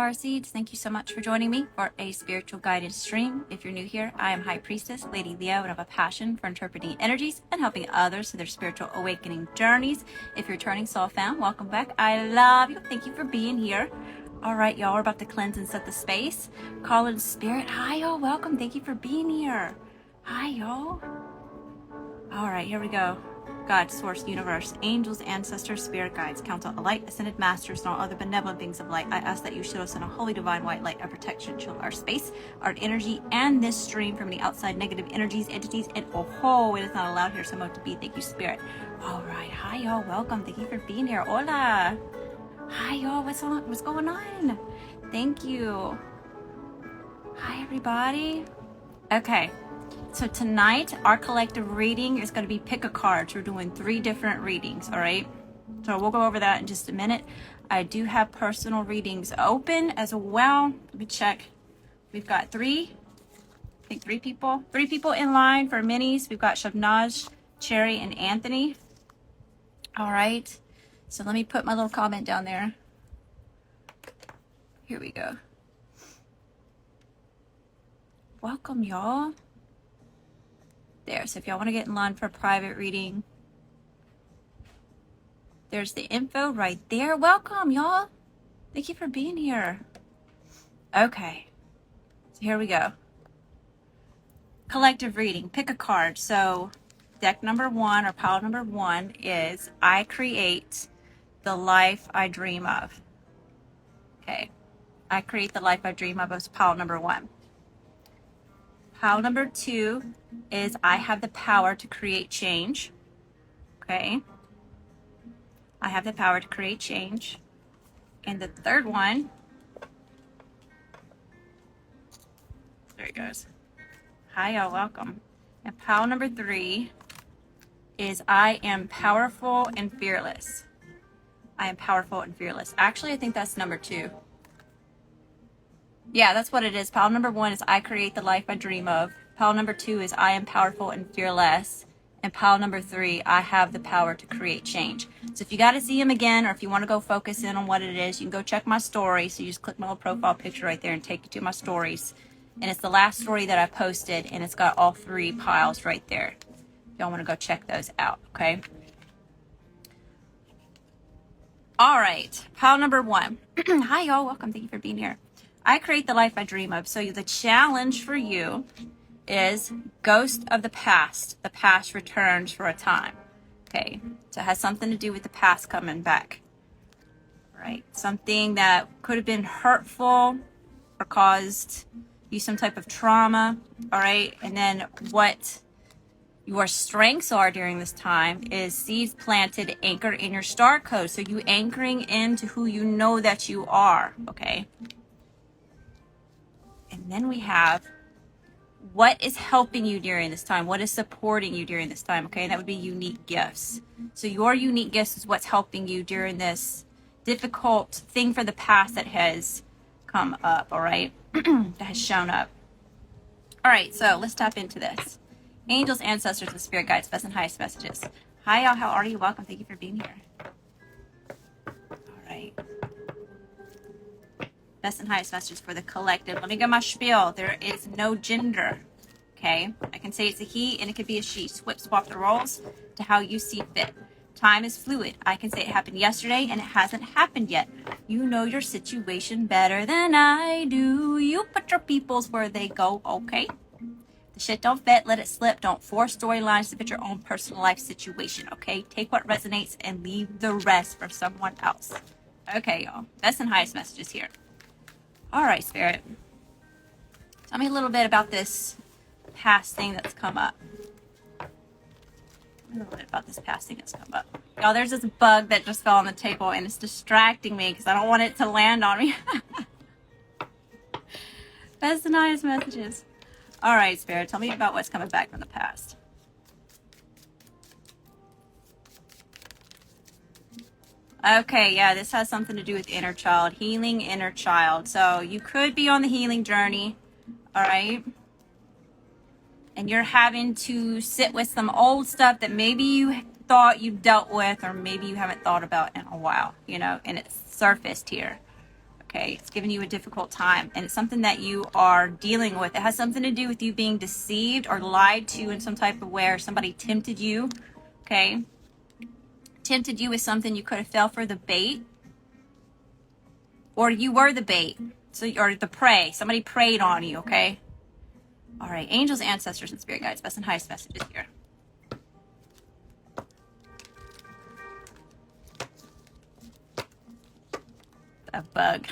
Starseeds, thank you so much for joining me for a spiritual guidance stream. If you're new here, I am High Priestess Lady Leo, and I have a passion for interpreting energies and helping others to their spiritual awakening journeys. If you're returning soul fan, welcome back. I love you. Thank you for being here. All right, y'all, we're about to cleanse and set the space. Call in spirit. Hi, y'all. Welcome. Thank you for being here. Hi, y'all. All right, here we go. God, source, universe, angels, ancestors, spirit guides, council, light, ascended masters, and all other benevolent beings of light. I ask that you show us in a holy divine white light of protection, shield our space, our energy, and this stream from any outside negative energies, entities, and it is not allowed here, so much to be. Thank you, spirit. All right, hi y'all, welcome. Thank you for being here. Hola. Hi y'all, what's going on? Thank you. Hi everybody. Okay. So tonight, our collective reading is going to be pick a card. So we're doing 3 different readings, all right? So we'll go over that in just a minute. I do have personal readings open as well. Let me check. We've got 3 people. 3 people in line for minis. We've got Shabnaj, Cherry, and Anthony. All right. So let me put my little comment down there. Here we go. Welcome, y'all. There, so if y'all want to get in line for a private reading, there's the info right there. Welcome, y'all. Thank you for being here. Okay, so here we go. Collective reading, pick a card. So deck number 1 or pile number 1 is I create the life I dream of. Okay, I create the life I dream of is pile number 1. Pile number 2 is I have the power to create change. Okay. I have the power to create change. And the third one, there it goes. Hi, y'all, welcome. And pile number 3 is I am powerful and fearless. I am powerful and fearless. Actually, I think that's number 2. Yeah, that's what it is. Pile number 1 is I create the life I dream of. Pile number 2 is I am powerful and fearless. And pile number 3, I have the power to create change. So if you got to see them again, or if you want to go focus in on what it is, you can go check my story. So you just click my little profile picture right there and take you to my stories. And it's the last story that I posted, and it's got all 3 piles right there. Y'all want to go check those out, okay? All right, pile number 1. Hi, y'all. Welcome. Thank you for being here. I create the life I dream of. So the challenge for you is ghost of the past. The past returns for a time. Okay, so it has something to do with the past coming back. Right, something that could have been hurtful or caused you some type of trauma. All right, and then what your strengths are during this time is seeds planted, anchored in your star code. So you anchoring into who you know that you are. Okay. And then we have what is helping you during this time, what is supporting you during this time, okay? That would be unique gifts. So your unique gifts is what's helping you during this difficult thing for the past that has come up, all right? That has shown up. All right, so let's tap into this. Angels, ancestors, and spirit guides, best and highest messages. Hi, y'all. How are you? Welcome. Thank you for being here. All right. Best and highest messages for the collective. Let me get my spiel. There is no gender. Okay. I can say it's a he and it could be a she. Swap the roles to how you see fit. Time is fluid. I can say it happened yesterday and it hasn't happened yet. You know your situation better than I do. You put your peoples where they go. Okay. The shit don't fit. Let it slip. Don't force storylines to fit your own personal life situation. Okay. Take what resonates and leave the rest for someone else. Okay, y'all. Best and highest messages here. All right, Spirit. Tell me a little bit about this past thing that's come up. A little bit about this past thing that's come up. Y'all, there's this bug that just fell on the table, and it's distracting me because I don't want it to land on me. Best and highest messages. All right, Spirit. Tell me about what's coming back from the past. Okay, yeah, this has something to do with inner child, healing inner child. So you could be on the healing journey, all right? And you're having to sit with some old stuff that maybe you thought you dealt with, or maybe you haven't thought about in a while, you know, and it's surfaced here. Okay, it's giving you a difficult time, and it's something that you are dealing with. It has something to do with you being deceived or lied to in some type of way, or somebody tempted you. Okay, tempted you with something. You could have fell for the bait, or you were the bait. So, or the prey. Somebody preyed on you. Okay. All right, angels, ancestors, and spirit guides, best and highest messages here. A bug.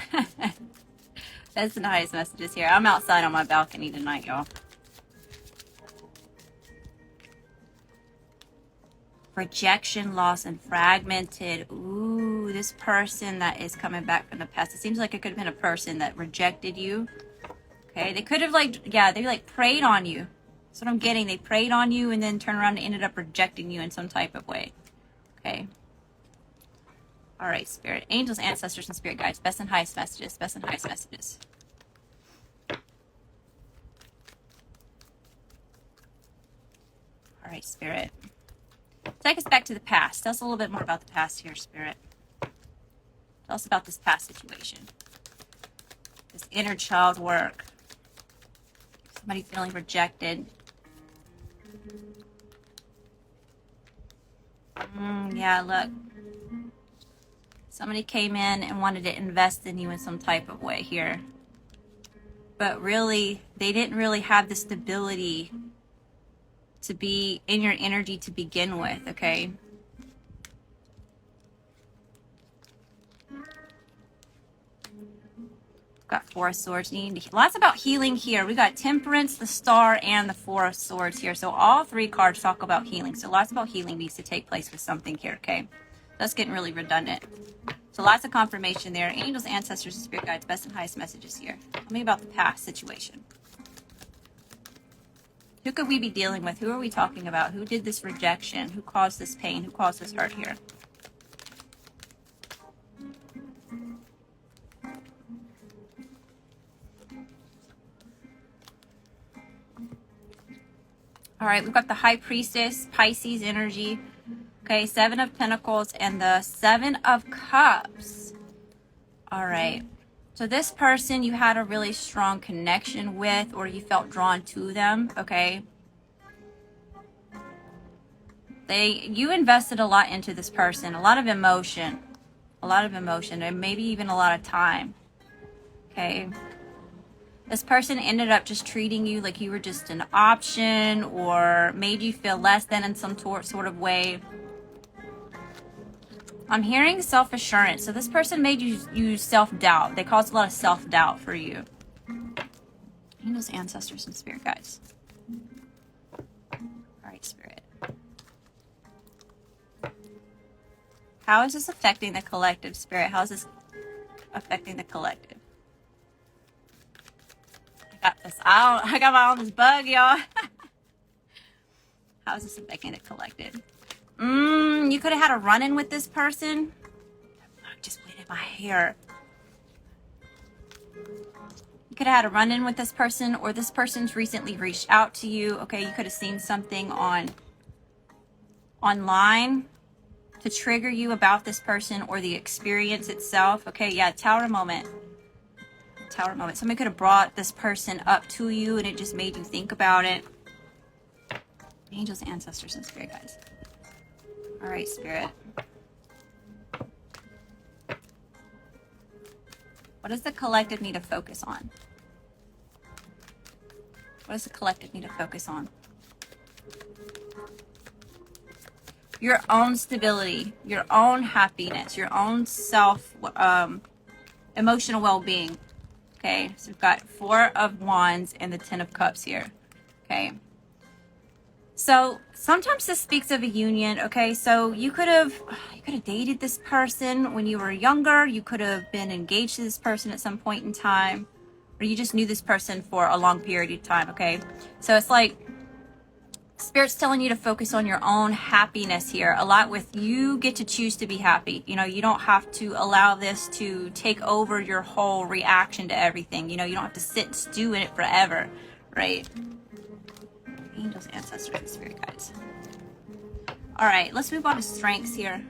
That's the highest messages here. I'm outside on my balcony tonight, y'all. Rejection, loss, and fragmented. Ooh, this person that is coming back from the past. It seems like it could have been a person that rejected you. Okay, they could have they like preyed on you. That's what I'm getting. They preyed on you and then turned around and ended up rejecting you in some type of way. Okay. All right, spirit, angels, ancestors, and spirit guides, best and highest messages, best and highest messages. All right, spirit. Take us back to the past. Tell us a little bit more about the past here, spirit. Tell us about this past situation. This inner child work. Somebody feeling rejected. Yeah, look. Somebody came in and wanted to invest in you in some type of way here. But really, they didn't really have the stability to be in your energy to begin with, okay? Got Four of Swords. Lots about healing here. We got Temperance, the Star, and the Four of Swords here. So all three cards talk about healing. So lots about healing needs to take place with something here, okay? That's getting really redundant. So lots of confirmation there. Angels, ancestors, and spirit guides, best and highest messages here. Tell me about the past situation. Who could we be dealing with? Who are we talking about? Who did this rejection? Who caused this pain? Who caused this hurt here? All right, we've got the High Priestess, Pisces energy. Okay, Seven of Pentacles and the Seven of Cups. All right. So this person you had a really strong connection with, or you felt drawn to them, okay? You invested a lot into this person, a lot of emotion, and maybe even a lot of time, okay? This person ended up just treating you like you were just an option, or made you feel less than in some sort of way. I'm hearing self-assurance. So this person made you use self-doubt. They caused a lot of self-doubt for you. Angels, ancestors, and spirit guides. All right, spirit. How is this affecting the collective, spirit? How is this affecting the collective? I got this. I got my own this bug, y'all. How is this affecting the collective? You could have had a run-in with this person. I just bleeded my hair. You could have had a run-in with this person, or this person's recently reached out to you. Okay, you could have seen something online to trigger you about this person or the experience itself. Okay, yeah, Tower moment. Tower moment. Somebody could have brought this person up to you and it just made you think about it. Angels, ancestors, and spirit guides. All right, spirit. What does the collective need to focus on? What does the collective need to focus on? Your own stability, your own happiness, your own self, emotional well-being. Okay, so we've got Four of Wands and the Ten of Cups here. Okay. So sometimes this speaks of a union. Okay, so you could have dated this person when you were younger. You could have been engaged to this person at some point in time, or you just knew this person for a long period of time. Okay, so it's like Spirit's telling you to focus on your own happiness here. A lot with you get to choose to be happy. You know, you don't have to allow this to take over your whole reaction to everything. You know, you don't have to sit and stew in it forever, right? Angels, ancestors, and spirit guides. All right, let's move on to strengths here.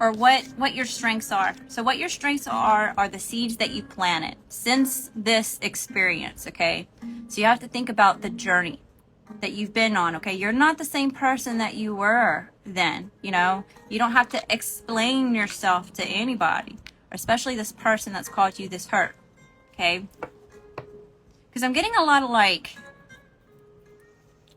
or what your strengths are. So what your strengths are the seeds that you planted since this experience, okay? So you have to think about the journey that you've been on, okay? You're not the same person that you were then, you know? You don't have to explain yourself to anybody, especially this person that's caused you this hurt, okay? Because I'm getting a lot of like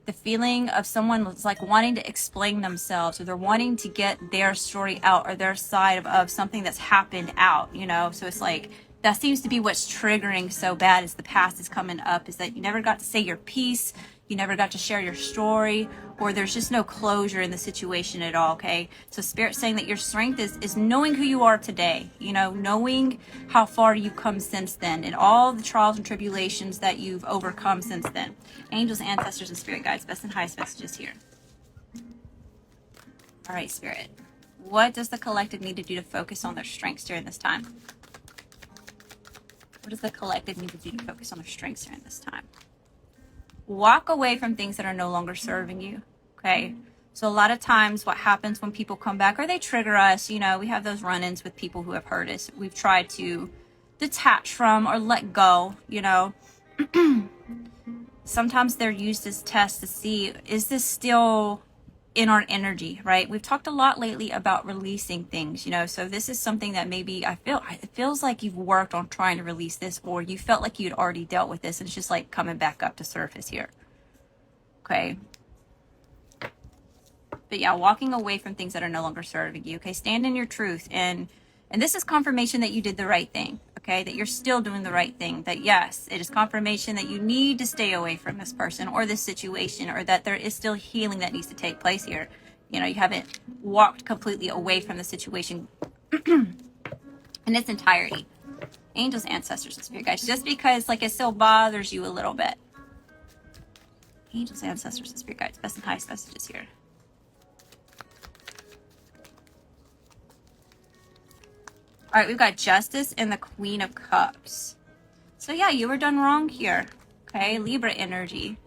the feeling of someone that's like wanting to explain themselves, or they're wanting to get their story out, or their side of something that's happened out, you know? So it's like, that seems to be what's triggering so bad as the past is coming up, is that you never got to say your piece, you never got to share your story, or there's just no closure in the situation at all, okay? So Spirit's saying that your strength is knowing who you are today, you know, knowing how far you've come since then, and all the trials and tribulations that you've overcome since then. Angels, ancestors, and spirit guides, best and highest messages here. All right, Spirit. What does the collective need to do to focus on their strengths during this time? What does the collective need to do to focus on their strengths during this time? Walk away from things that are no longer serving you, okay? So a lot of times what happens when people come back, or they trigger us, you know, we have those run-ins with people who have hurt us. We've tried to detach from or let go, you know. Sometimes they're used as tests to see, is this still in our energy, right? We've talked a lot lately about releasing things, you know, so this is something that maybe it feels like you've worked on trying to release this, or you felt like you'd already dealt with this and it's just like coming back up to surface here. Okay. But yeah, walking away from things that are no longer serving you, okay? Stand in your truth, and this is confirmation that you did the right thing, okay? That you're still doing the right thing, that yes, it is confirmation that you need to stay away from this person or this situation, or that there is still healing that needs to take place here. You know, you haven't walked completely away from the situation in its entirety. Angels, ancestors, and spirit guides, just because like it still bothers you a little bit. Angels, ancestors, and spirit guides, best and highest messages here. All right, we've got Justice and the Queen of Cups. So yeah, you were done wrong here, okay? Libra energy.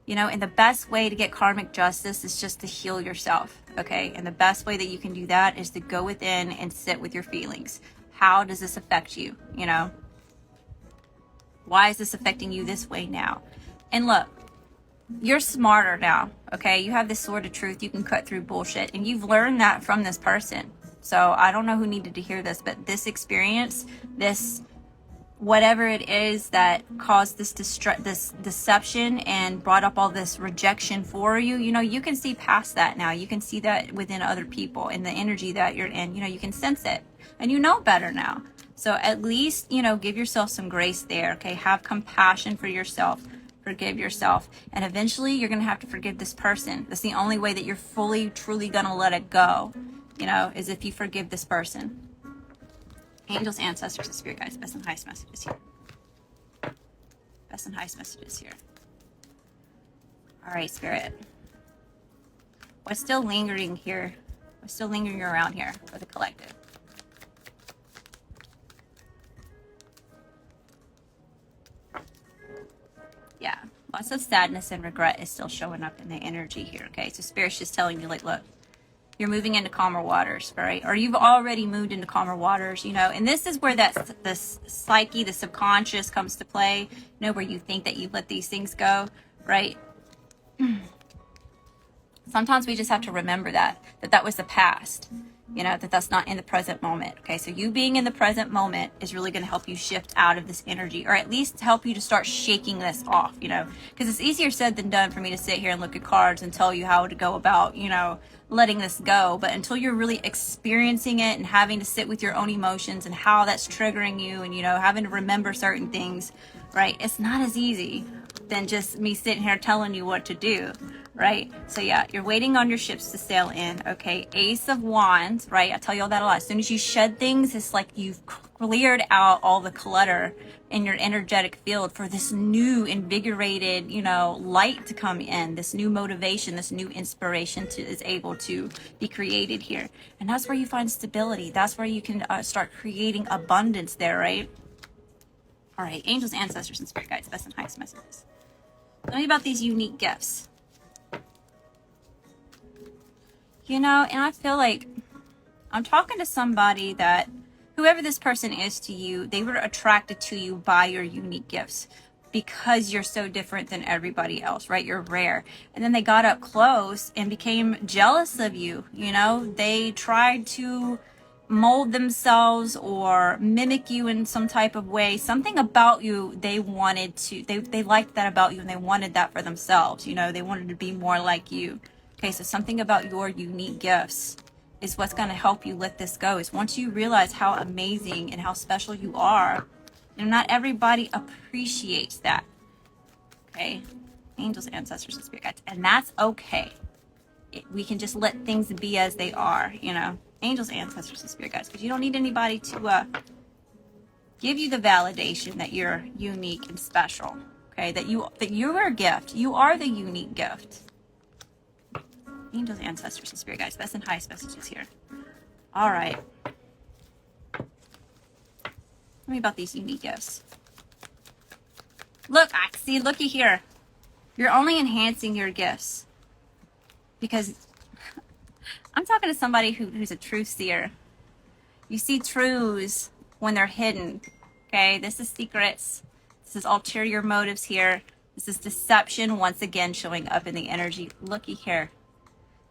You know, and the best way to get karmic justice is just to heal yourself, okay? And the best way that you can do that is to go within and sit with your feelings. How does this affect you, you know? Why is this affecting you this way now? And look, you're smarter now, okay? You have this sword of truth. You can cut through bullshit, and you've learned that from this person. So I don't know who needed to hear this, but this experience, this whatever it is that caused this deception and brought up all this rejection for you, you know, you can see past that now. You can see that within other people and the energy that you're in. You know, you can sense it, and you know better now. So at least, you know, give yourself some grace there, okay? Have compassion for yourself. Forgive yourself, and eventually you're gonna have to forgive this person. That's the only way that you're fully, truly gonna let it go, you know, is if you forgive this person. Angels, ancestors, and spirit guides, best and highest messages here. Best and highest messages here. All right, Spirit. What's still lingering here? What's still lingering around here for the collective? Yeah, lots of sadness and regret is still showing up in the energy here, okay? So Spirit's just telling you, like, look, you're moving into calmer waters, right? Or you've already moved into calmer waters, you know? And this is where the psyche, the subconscious comes to play, you know, where you think that you let these things go, right? Sometimes we just have to remember that was the past, you know, that's not in the present moment, okay? So you being in the present moment is really going to help you shift out of this energy, or at least help you to start shaking this off, you know, because it's easier said than done for me to sit here and look at cards and tell you how to go about, you know, letting this go. But until you're really experiencing it and having to sit with your own emotions and how that's triggering you, and, you know, having to remember certain things, right? It's not as easy than just me sitting here telling you what to do, right? So yeah, you're waiting on your ships to sail in, okay? Ace of Wands, right? I tell you all that a lot. As soon as you shed things, it's like you've cleared out all the clutter in your energetic field for this new invigorated, you know, light to come in, this new motivation, this new inspiration is able to be created here. And that's where you find stability. That's where you can start creating abundance there, right? All right, angels, ancestors, and spirit guides, best and highest messages. Tell me about these unique gifts. You know, and I feel like I'm talking to somebody that, whoever this person is to you, they were attracted to you by your unique gifts because you're so different than everybody else, right? You're rare. And then they got up close and became jealous of you. You know, they tried to mold themselves or mimic you in some type of way. Something about you they wanted to, they liked that about you, and they wanted that for themselves. You know, they wanted to be more like you. Okay, so something about your unique gifts is what's going to help you let this go. Is once you realize how amazing and how special you are, you know, not everybody appreciates that. Okay, angels, ancestors, and spirit guides, and that's okay. We can just let things be as they are, you know. Angels, ancestors, and spirit guides, because you don't need anybody to give you the validation that you're unique and special. Okay, that you're a gift. You are the unique gift. Angels, ancestors, and spirit guides, best and highest messages here. All right. Tell me about these unique gifts. Look, I see. Looky here. You're only enhancing your gifts because I'm talking to somebody who's a truth seer. You see truths when they're hidden. Okay, this is secrets. This is ulterior motives here. This is deception once again showing up in the energy. Looky here.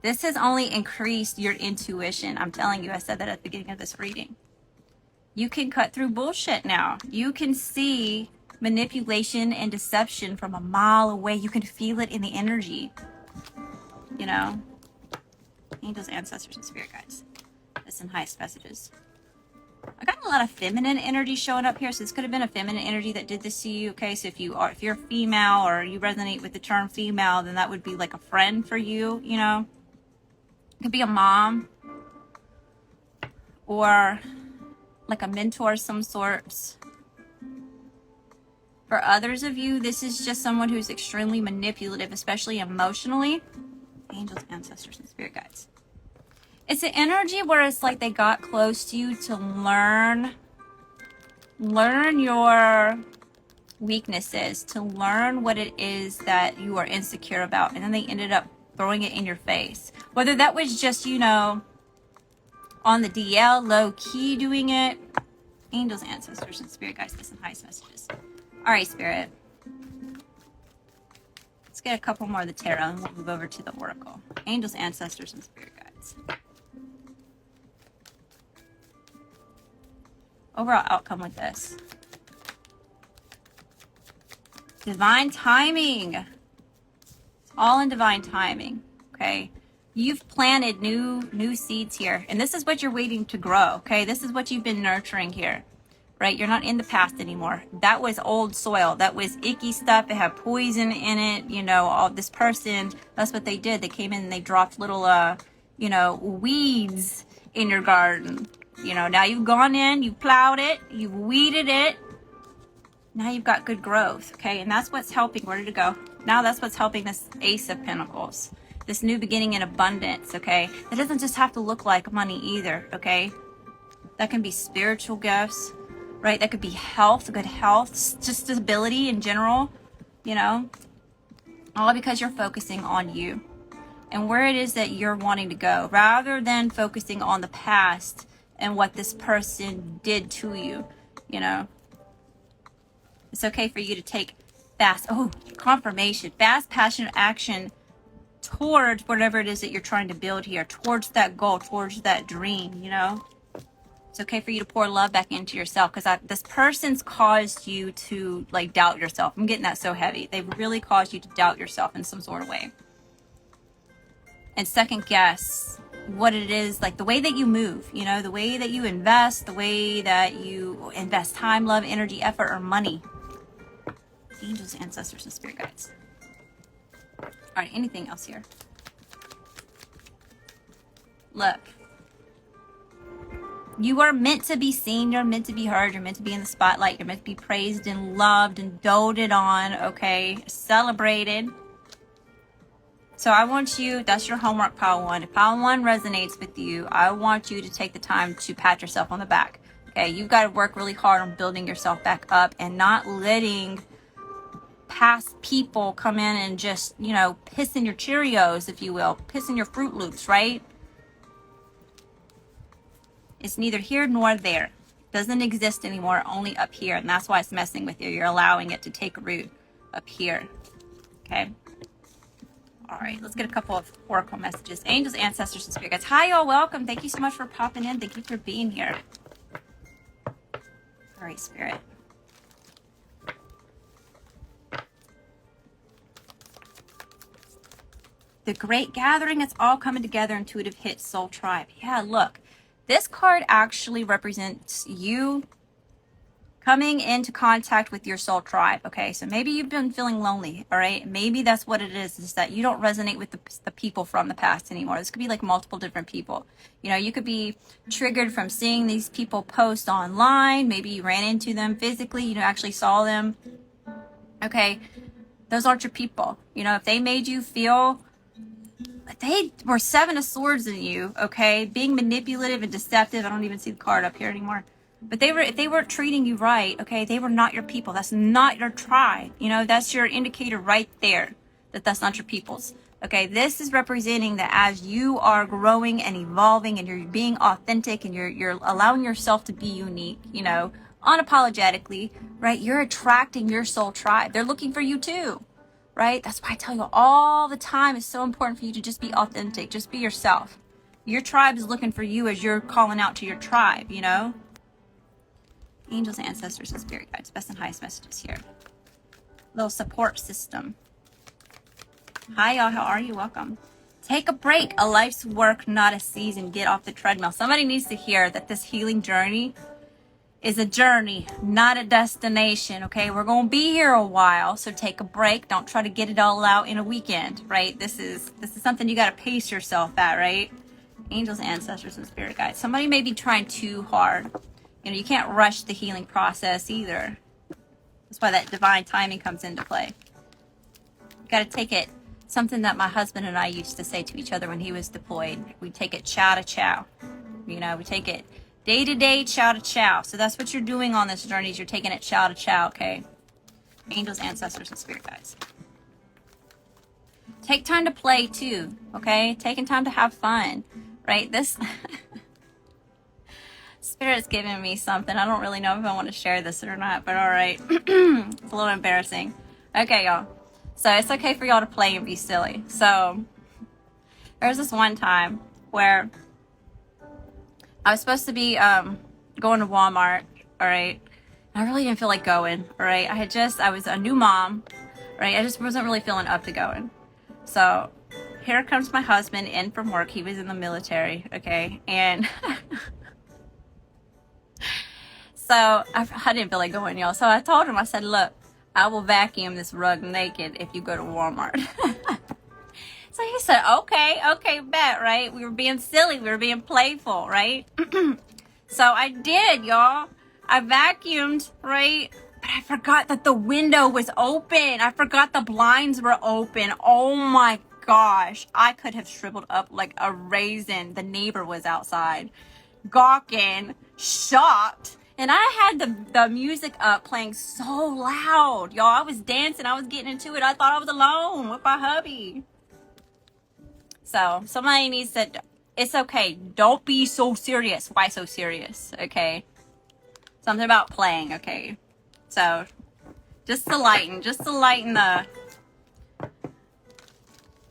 This has only increased your intuition. I'm telling you, I said that at the beginning of this reading. You can cut through bullshit now. You can see manipulation and deception from a mile away. You can feel it in the energy. You know? Angels, ancestors, and spirit guides. Listen, highest messages. I got a lot of feminine energy showing up here, so this could have been a feminine energy that did this to you. Okay, so if you're female or you resonate with the term female, then that would be like a friend for you. You know, it could be a mom or like a mentor of some sorts. For others of you, this is just someone who's extremely manipulative, especially emotionally. Angels, ancestors, and spirit guides. It's an energy where it's like they got close to you to learn your weaknesses, to learn what it is that you are insecure about, and then they ended up throwing it in your face. Whether that was just, you know, on the DL, low key doing it. Angels, ancestors, and spirit guides, listen, highest messages. All right, spirit. Let's get a couple more of the tarot and we'll move over to the oracle. Angels, ancestors, and spirit guides. Overall outcome with this. Divine timing. It's all in divine timing. Okay. You've planted new seeds here. And this is what you're waiting to grow. Okay. This is what you've been nurturing here. Right? You're not in the past anymore. That was old soil. That was icky stuff. It had poison in it. You know, all this person, that's what they did. They came in and they dropped little, you know, weeds in your garden. You know, now you've gone in, you've plowed it, you've weeded it. Now you've got good growth. Okay. And that's what's helping. Where did it go? Now that's what's helping this Ace of Pentacles. This new beginning in abundance. Okay. It doesn't just have to look like money either. Okay. That can be spiritual gifts. Right? That could be health, good health, just stability in general, you know, all because you're focusing on you and where it is that you're wanting to go rather than focusing on the past and what this person did to you, you know. It's okay for you to take fast, confirmation, fast, passionate action towards whatever it is that you're trying to build here, towards that goal, towards that dream, you know. It's okay for you to pour love back into yourself because this person's caused you to like doubt yourself. I'm getting that so heavy. They've really caused you to doubt yourself in some sort of way. And second guess what it is, like the way that you move, you know, the way that you invest, the way that you invest time, love, energy, effort, or money. Angels, ancestors, and spirit guides. All right, anything else here? Look. You are meant to be seen. You're meant to be heard. You're meant to be in the spotlight. You're meant to be praised and loved and doted on, okay? Celebrated. So I want you, that's your homework, Pile 1. If Pile 1 resonates with you, I want you to take the time to pat yourself on the back. Okay, you've got to work really hard on building yourself back up and not letting past people come in and just, you know, piss in your Cheerios, if you will. Piss in your Fruit Loops, right? It's neither here nor there. It doesn't exist anymore, only up here. And that's why it's messing with you. You're allowing it to take root up here. Okay. All right, let's get a couple of oracle messages. Angels, ancestors, and spirit guides. Hi, y'all. Welcome. Thank you so much for popping in. Thank you for being here. All right, spirit. The great gathering, it's all coming together. Intuitive hit, soul tribe. Yeah, look. This card actually represents you coming into contact with your soul tribe. Okay, so maybe you've been feeling lonely. All right, maybe that's what it is that you don't resonate with the people from the past anymore. This could be like multiple different people. You know, you could be triggered from seeing these people post online. Maybe you ran into them physically, you know, actually saw them. Okay, those aren't your people. You know, if they made you feel they were Seven of Swords in you, okay, being manipulative and deceptive. I don't even see the card up here anymore. But if they weren't treating you right, okay, they were not your people. That's not your tribe. You know, that's your indicator right there that that's not your people's. Okay, this is representing that as you are growing and evolving and you're being authentic and you're allowing yourself to be unique, you know, unapologetically, right? You're attracting your soul tribe. They're looking for you too, right? That's why I tell you all the time, it's so important for you to just be authentic, just be yourself. Your tribe is looking for you as you're calling out to your tribe, you know? Angels, ancestors, and spirit guides. Best and highest messages here. Little support system. Hi, y'all. How are you? Welcome. Take a break. A life's work, not a season. Get off the treadmill. Somebody needs to hear that this healing journey is a journey, not a destination. Okay, we're going to be here a while, so take a break. Don't try to get it all out in a weekend, right? This is something you got to pace yourself at, right? Angels, ancestors, and spirit guides. Somebody may be trying too hard. You know, you can't rush the healing process either. That's why that divine timing comes into play. You got to take it. Something that my husband and I used to say to each other when he was deployed. We take it chow to chow. You know, we take it day to day, chow to chow. So that's what you're doing on this journey is you're taking it chow to chow, okay? Angels, ancestors, and spirit guides. Take time to play too, okay? Taking time to have fun, right? This... Spirit's giving me something. I don't really know if I want to share this or not, but all right. It's a little embarrassing. Okay, y'all. So it's okay for y'all to play and be silly. So there's this one time where I was supposed to be going to Walmart, all right? I really didn't feel like going, all right? I was a new mom, right? I just wasn't really feeling up to going. So here comes my husband in from work. He was in the military, okay? And... So I didn't feel like going, y'all. So I told him, I said, look, I will vacuum this rug naked if you go to Walmart. So he said, okay, bet, right? We were being silly. We were being playful, right? So I did, y'all. I vacuumed, right? But I forgot that the window was open. I forgot the blinds were open. Oh my gosh. I could have shriveled up like a raisin. The neighbor was outside, gawking, shocked. And I had the music up playing so loud. Y'all, I was dancing. I was getting into it. I thought I was alone with my hubby. So somebody needs to, it's okay. Don't be so serious. Why so serious? Okay. Something about playing. Okay. So just to lighten the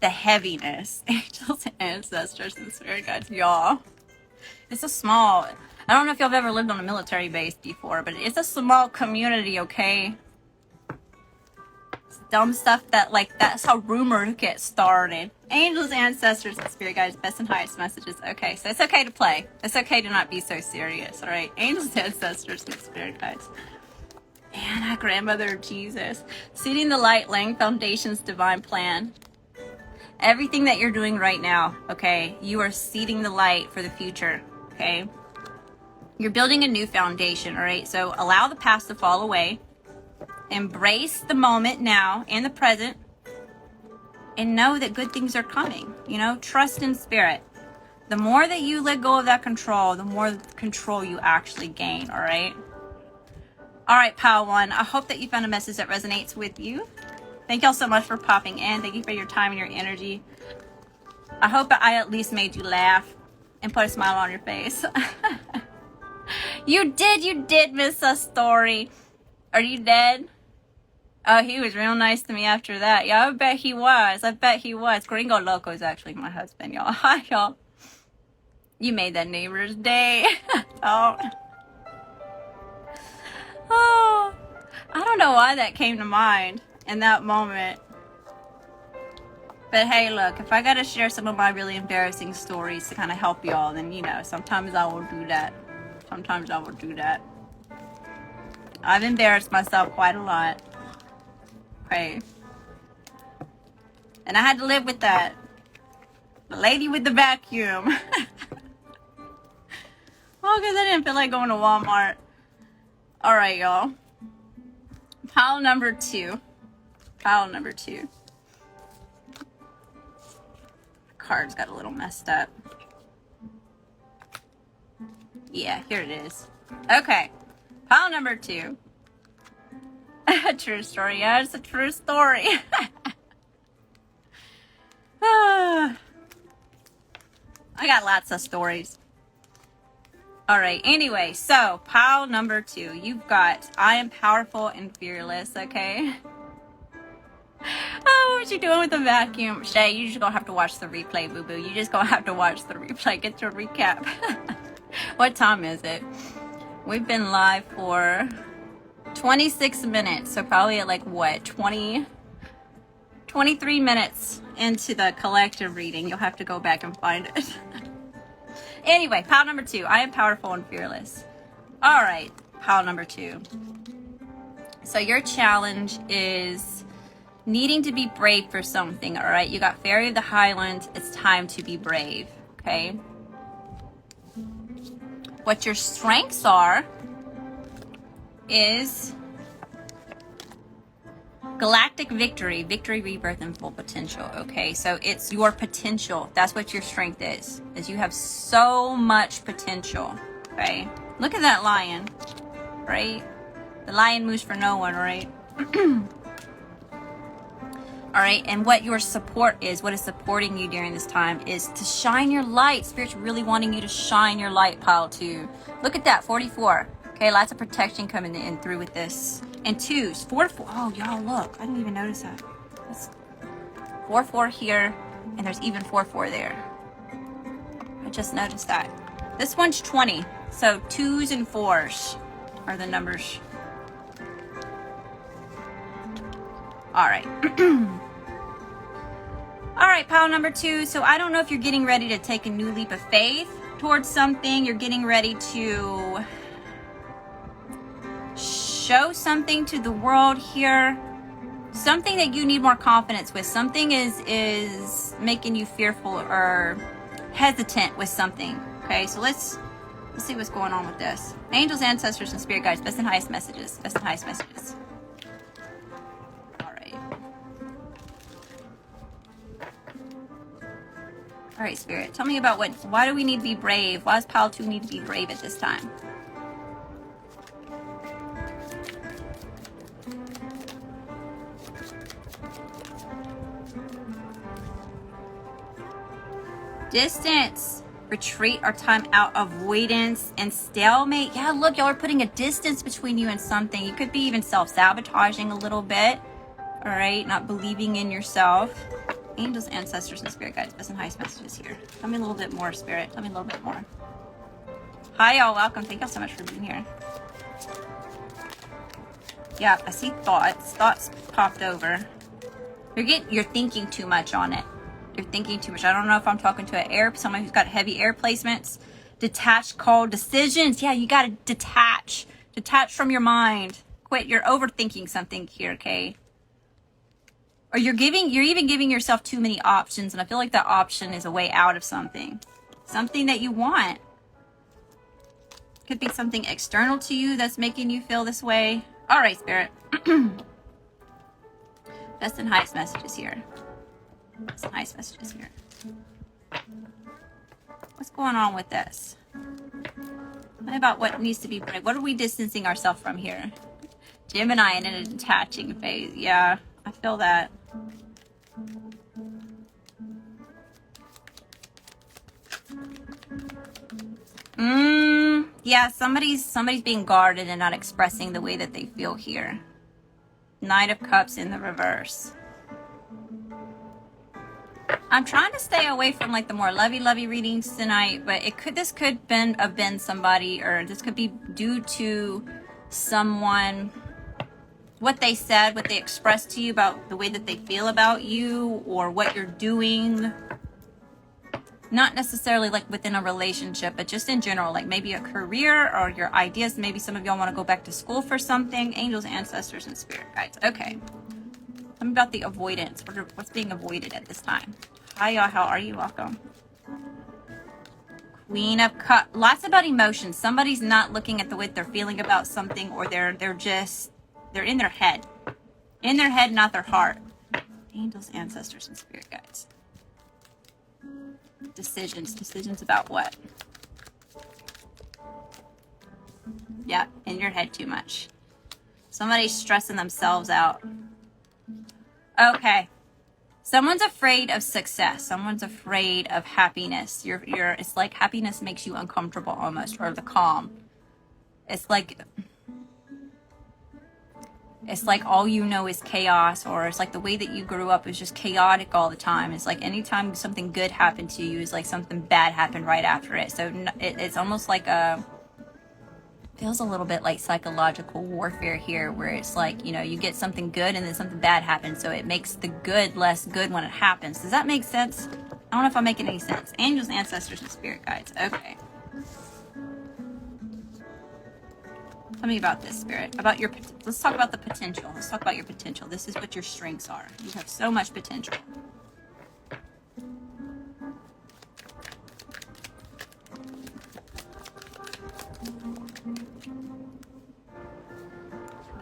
heaviness. Angels, ancestors, and spirit guides. Y'all, it's a small... I don't know if y'all have ever lived on a military base before, but it's a small community, okay? It's dumb stuff that's how rumors get started. Angels, ancestors, and spirit guides, best and highest messages. Okay, so it's okay to play. It's okay to not be so serious, all right? Angels, ancestors, and spirit guides. Anna, grandmother of Jesus. Seeding the light, laying foundations, divine plan. Everything that you're doing right now, okay? You are seeding the light for the future, okay? You're building a new foundation, all right? So allow the past to fall away. Embrace the moment now and the present. And know that good things are coming. You know, trust in spirit. The more that you let go of that control, the more control you actually gain, all right? All right, Pal One. I hope that you found a message that resonates with you. Thank y'all so much for popping in. Thank you for your time and your energy. I hope I at least made you laugh and put a smile on your face. You did miss a story. Are you dead? Oh, he was real nice to me after that. Yeah, I bet he was. Gringo Loco is actually my husband, y'all. Hi, y'all. You made that neighbor's day. Oh. Oh. I don't know why that came to mind in that moment. But hey, look, if I gotta share some of my really embarrassing stories to kind of help y'all, then, you know, sometimes I will do that. Sometimes I will do that. I've embarrassed myself quite a lot. Okay. And I had to live with that. The lady with the vacuum. Oh, because I didn't feel like going to Walmart. Alright, y'all. Pile number 2. Pile number 2. The card's got a little messed up. Yeah, here it is. Okay. Pile number 2. A true story. Yeah, it's a true story. I got lots of stories. Alright, anyway, so pile number 2. You've got I am powerful and fearless, okay? Oh, what you doing with the vacuum? Shay, you just gonna have to watch the replay, boo-boo. You just gonna have to watch the replay. Get your recap. What time is it? We've been live for 26 minutes. So probably at like what, 23 minutes into the collective reading. You'll have to go back and find it. Anyway, pile number 2. I am powerful and fearless. All right, pile number 2. So your challenge is needing to be brave for something, all right? You got Fairy of the Highlands. It's time to be brave, okay? What your strengths are is galactic victory, rebirth, and full potential, okay? So it's your potential. That's what your strength is you have so much potential, okay? Look at that lion, right? The lion moves for no one, right? All right, and what your support is, what is supporting you during this time is to shine your light. Spirit's really wanting you to shine your light, pile 2. Look at that, 44. Okay, lots of protection coming in through with this. And 2s, 4, 4. Oh, y'all, look, I didn't even notice that. That's 4, 4 here, and there's even 4, 4 there. I just noticed that. This one's 20, so 2s and 4s are the numbers. All right. All right, pile number 2. So I don't know if you're getting ready to take a new leap of faith towards something. You're getting ready to show something to the world here. Something that you need more confidence with. Something is making you fearful or hesitant with something. Okay, so let's see what's going on with this. Angels, ancestors, and spirit guides. Best and highest messages. Best and highest messages. All right, Spirit, tell me about why do we need to be brave? Why does pile 2 need to be brave at this time? Distance, retreat, or time out, avoidance, and stalemate. Yeah, look, y'all are putting a distance between you and something. You could be even self-sabotaging a little bit. All right, not believing in yourself. Angels, ancestors, and spirit guides. Best and highest messages here. Tell me a little bit more, Spirit. Tell me a little bit more. Hi, y'all. Welcome. Thank y'all so much for being here. Yeah, I see thoughts. Thoughts popped over. You're thinking too much on it. You're thinking too much. I don't know if I'm talking to someone who's got heavy air placements. Detached call decisions. Yeah, you got to detach. Detach from your mind. Quit. You're overthinking something here, okay? Or you're even giving yourself too many options, and I feel like that option is a way out of something. Something that you want. Could be something external to you that's making you feel this way. All right, Spirit. Best and highest messages here. Best and highest messages here. What's going on with this? What about what needs to be brave? What are we distancing ourselves from here? Gemini in a detaching phase. Yeah, I feel that. Yeah, somebody's being guarded and not expressing the way that they feel here. Knight of Cups in the reverse. I'm trying to stay away from like the more lovey-lovey readings tonight, but this could have been somebody, or this could be due to someone, what they said, what they expressed to you about the way that they feel about you or what you're doing. Not necessarily like within a relationship, but just in general, like maybe a career or your ideas. Maybe some of y'all want to go back to school for something. Angels, ancestors, and spirit guides. Okay. Tell me about the avoidance. What's being avoided at this time? Hi, y'all. How are you? Welcome. Queen of Cups. Lots about emotions. Somebody's not looking at the way they're feeling about something, or they're in their head. In their head, not their heart. Angels, ancestors, and spirit guides. Decisions about what? Yeah, in your head too much. Somebody's stressing themselves out. Okay. Someone's afraid of success. Someone's afraid of happiness. It's like happiness makes you uncomfortable almost, or the calm. It's like all you know is chaos, or it's like the way that you grew up is just chaotic all the time. It's like anytime something good happened to you, it's like something bad happened right after it. So it's almost like feels a little bit like psychological warfare here, where it's like, you know, you get something good and then something bad happens, so it makes the good less good when it happens. Does that make sense? I don't know if I'm making any sense. Angels, ancestors, and spirit guides. Okay. Tell me about this, Spirit. Let's talk about the potential. Let's talk about your potential. This is what your strengths are. You have so much potential.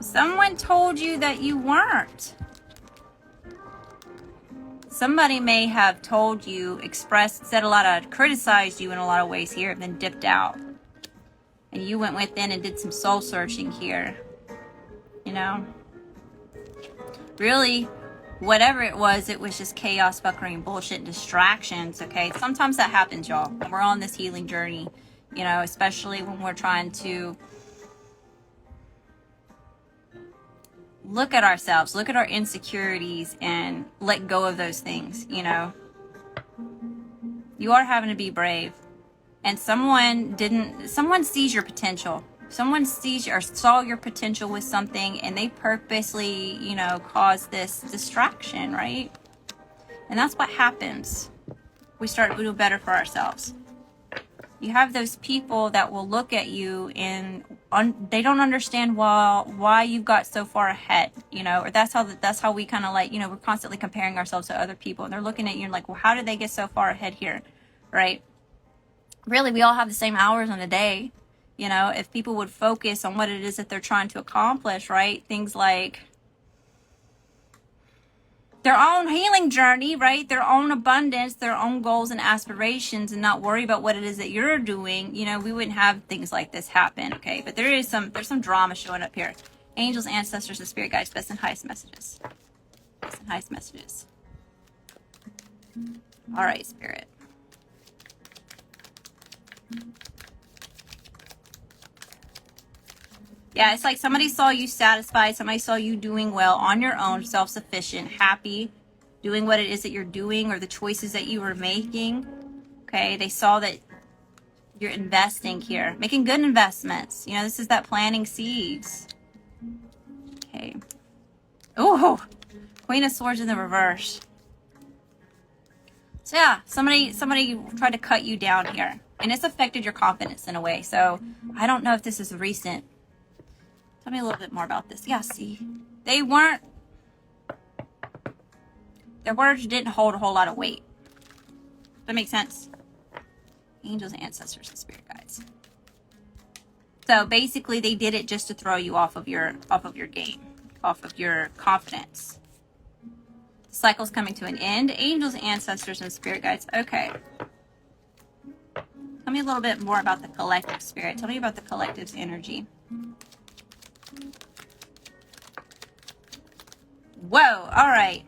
Someone told you that you weren't. Somebody may have told you, criticized you in a lot of ways here, and then dipped out. And you went within and did some soul searching here. You know? Really, whatever it was just chaos, fuckery, bullshit, and distractions, okay? Sometimes that happens, y'all. When we're on this healing journey, you know, especially when we're trying to look at ourselves, look at our insecurities, and let go of those things, you know? You are having to be brave. And someone sees your potential. Someone saw your potential with something, and they purposely, you know, caused this distraction, right? And that's what happens. We start to do better for ourselves. You have those people that will look at you and they don't understand why you got so far ahead, you know, or that's how we kind of like, you know, we're constantly comparing ourselves to other people, and they're looking at you and like, well, how did they get so far ahead here, right? Really, we all have the same hours in a day. You know, if people would focus on what it is that they're trying to accomplish, right? Things like their own healing journey, right? Their own abundance, their own goals and aspirations, and not worry about what it is that you're doing, you know, we wouldn't have things like this happen, okay? But there's some drama showing up here. Angels, ancestors, and spirit guides, best and highest messages. Best and highest messages. All right, Spirit. Yeah, it's like somebody saw you satisfied. Somebody saw you doing well on your own, self-sufficient, happy, doing what it is that you're doing or the choices that you were making. Okay, they saw that you're investing here, making good investments. You know, this is that planting seeds. Okay. Oh, Queen of Swords in the reverse. So yeah, somebody tried to cut you down here, and it's affected your confidence in a way. So I don't know if this is recent. Tell me a little bit more about this. Yeah, see, their words didn't hold a whole lot of weight. Does that make sense? Angels, ancestors, and spirit guides. So basically, they did it just to throw you off of your game, off of your confidence. The cycle's coming to an end. Angels, ancestors, and spirit guides. Okay. Tell me a little bit more about the collective, Spirit. Tell me about the collective's energy. Whoa, all right.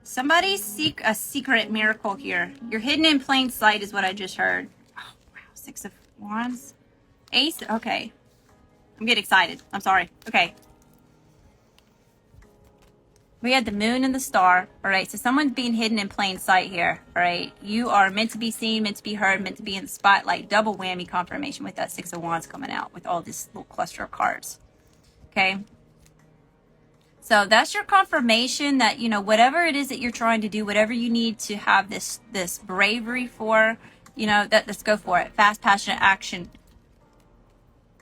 Somebody seek a secret miracle here. You're hidden in plain sight is what I just heard. Oh, wow, 6 of Wands. Ace, okay. I'm getting excited. I'm sorry. Okay. We had the moon and the star. All right. So someone's being hidden in plain sight here. All right. You are meant to be seen, meant to be heard, meant to be in the spotlight. Double whammy confirmation with that Six of Wands coming out with all this little cluster of cards. Okay. So that's your confirmation that, you know, whatever it is that you're trying to do, whatever you need to have this bravery for, you know, let's go for it. Fast, passionate action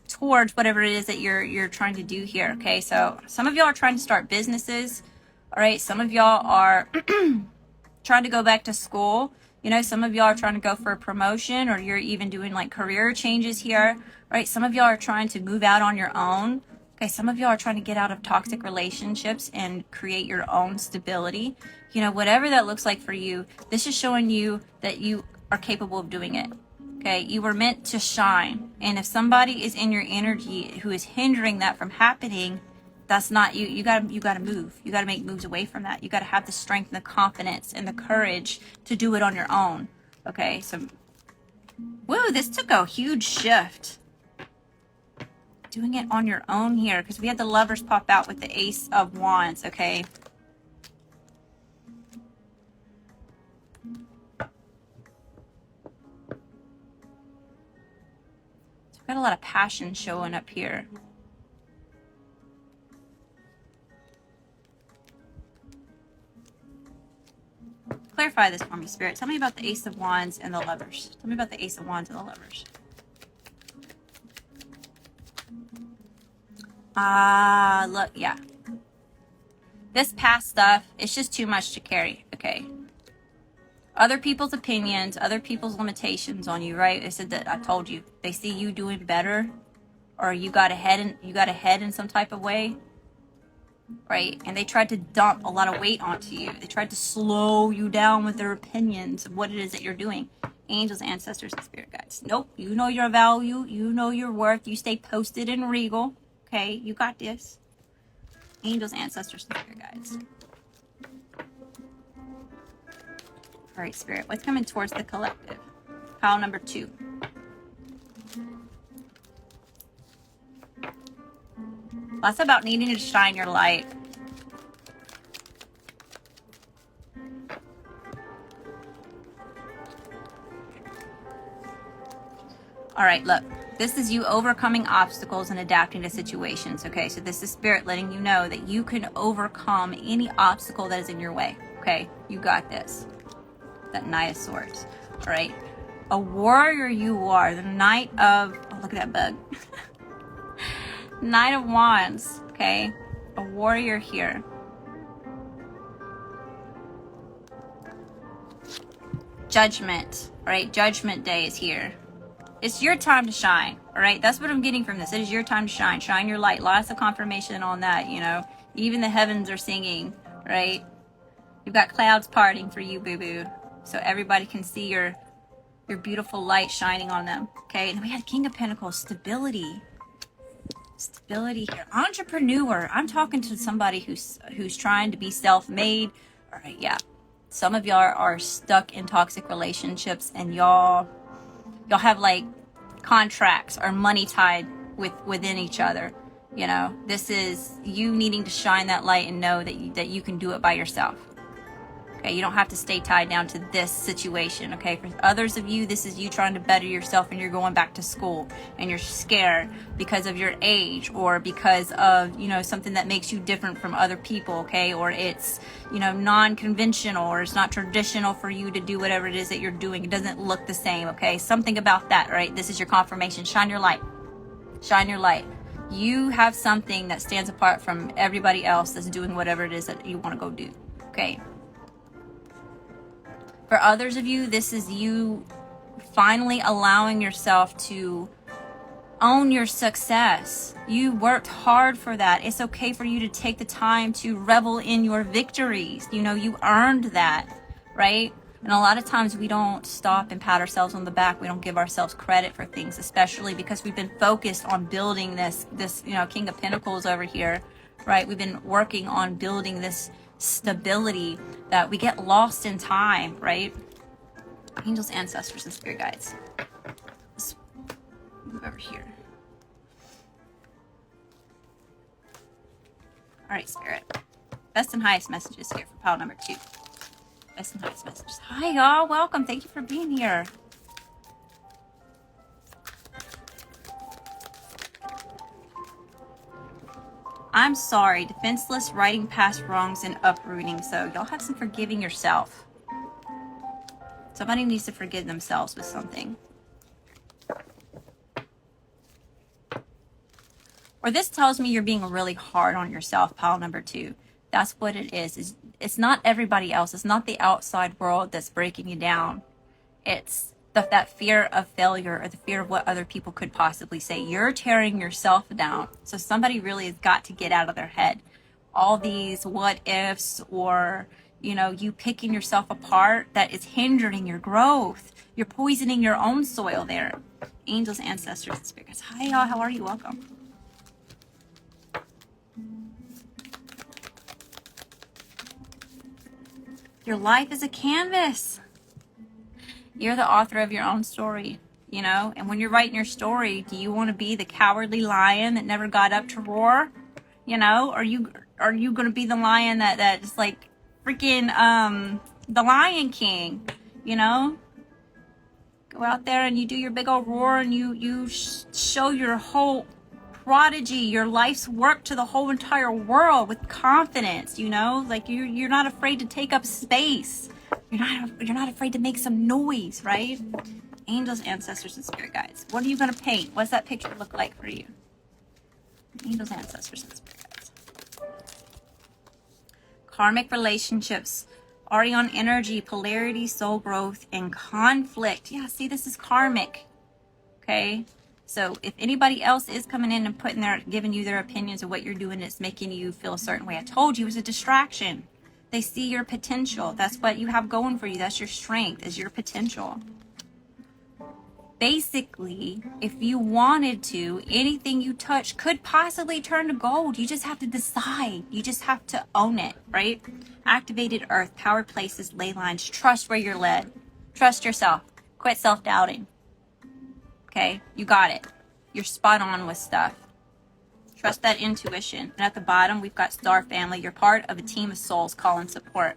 towards whatever it is that you're trying to do here. Okay. So some of y'all are trying to start businesses. All right. Some of y'all are trying to go back to school. You know, some of y'all are trying to go for a promotion, or you're even doing like career changes here. Right. Some of y'all are trying to move out on your own. Okay, some of y'all are trying to get out of toxic relationships and create your own stability. You know, whatever that looks like for you, this is showing you that you are capable of doing it. Okay, you were meant to shine. And if somebody is in your energy who is hindering that from happening, that's not you. You gotta move. You gotta make moves away from that. You gotta have the strength and the confidence and the courage to do it on your own. Okay, so, whoa, this took a huge shift. Doing it on your own here, because we had the Lovers pop out with the Ace of Wands. Okay, so we've got a lot of passion showing up here. Clarify this for me, Spirit. Tell me about the Ace of Wands and the Lovers. Tell me about the Ace of Wands and the Lovers. Look, yeah. This past stuff, it's just too much to carry, okay? Other people's opinions, other people's limitations on you, right? They said that, I told you, they see you doing better, or you got ahead in some type of way, right? And they tried to dump a lot of weight onto you. They tried to slow you down with their opinions of what it is that you're doing. Angels, ancestors, and spirit guides. Nope, you know your value, you know your worth, you stay posted and regal. Okay, you got this. Angels, ancestors, and spirit guides. All right, Spirit, what's coming towards the collective? Pile number 2. That's about needing to shine your light. All right, look. This is you overcoming obstacles and adapting to situations, okay? So this is Spirit letting you know that you can overcome any obstacle that is in your way, okay? You got this. That Knight of Swords, all right? A warrior you are. The Knight of... Oh, look at that bug. Knight of Wands, okay? A warrior here. Judgment, all right? Judgment Day is here. It's your time to shine, all right? That's what I'm getting from this. It is your time to shine. Shine your light. Lots of confirmation on that, you know. Even the heavens are singing, right? You've got clouds parting for you, boo-boo. So everybody can see your beautiful light shining on them, okay? And we had King of Pentacles, stability. Stability here. Entrepreneur. I'm talking to somebody who's trying to be self-made. All right, yeah. Some of y'all are stuck in toxic relationships, and y'all have like contracts or money tied within each other. You know, this is you needing to shine that light and know that you can do it by yourself. Okay, you don't have to stay tied down to this situation. Okay, for others of you, this is you trying to better yourself, and you're going back to school and you're scared because of your age, or because of, you know, something that makes you different from other people. Okay, or it's, you know, non-conventional, or it's not traditional for you to do whatever it is that you're doing. It doesn't look the same. Okay, something about that, right? This is your confirmation. Shine your light. Shine your light. You have something that stands apart from everybody else that's doing whatever it is that you want to go do. Okay. For others of you, this is you finally allowing yourself to own your success. You worked hard for that. It's okay for you to take the time to revel in your victories. You know, you earned that, right? And a lot of times we don't stop and pat ourselves on the back. We don't give ourselves credit for things, especially because we've been focused on building this, you know, King of Pentacles over here, right? We've been working on building this stability that we get lost in time, right? Angels, ancestors, and spirit guides. Let's move over here. All right, Spirit. Best and highest messages here for pile number 2. Best and highest messages. Hi, y'all. Welcome. Thank you for being here. I'm sorry. Defenseless, riding past wrongs and uprooting. So y'all have some forgiving yourself. Somebody needs to forgive themselves with something. Or this tells me you're being really hard on yourself, pile number 2. That's what it is. It's not everybody else. It's not the outside world that's breaking you down. It's that fear of failure or the fear of what other people could possibly say. You're tearing yourself down. So somebody really has got to get out of their head. All these what ifs or, you know, you picking yourself apart, that is hindering your growth. You're poisoning your own soil there. Angels, ancestors, and spirits. Hi, y'all. How are you? Welcome. Your life is a canvas. You're the author of your own story, you know? And when you're writing your story, do you want to be the cowardly lion that never got up to roar? You know? Are you going to be the lion that just like freaking the Lion King, you know? Go out there and you do your big old roar and you show your whole prodigy, your life's work to the whole entire world with confidence, you know? Like you're not afraid to take up space. You're not afraid to make some noise, right? Angels, ancestors, and spirit guides. What are you going to paint? What's that picture look like for you? Angels, ancestors, and spirit guides. Karmic relationships. Arion energy, polarity, soul growth, and conflict. Yeah, see, this is karmic. Okay? So if anybody else is coming in and giving you their opinions of what you're doing, it's making you feel a certain way. I told you it was a distraction. They see your potential. That's what you have going for you. That's your strength, is your potential. Basically, if you wanted to, anything you touch could possibly turn to gold. You just have to decide. You just have to own it, right? Activated earth, power places, ley lines. Trust where you're led. Trust yourself. Quit self-doubting. Okay? You got it. You're spot on with stuff. Trust that intuition. And at the bottom, we've got Star Family. You're part of a team of souls calling support.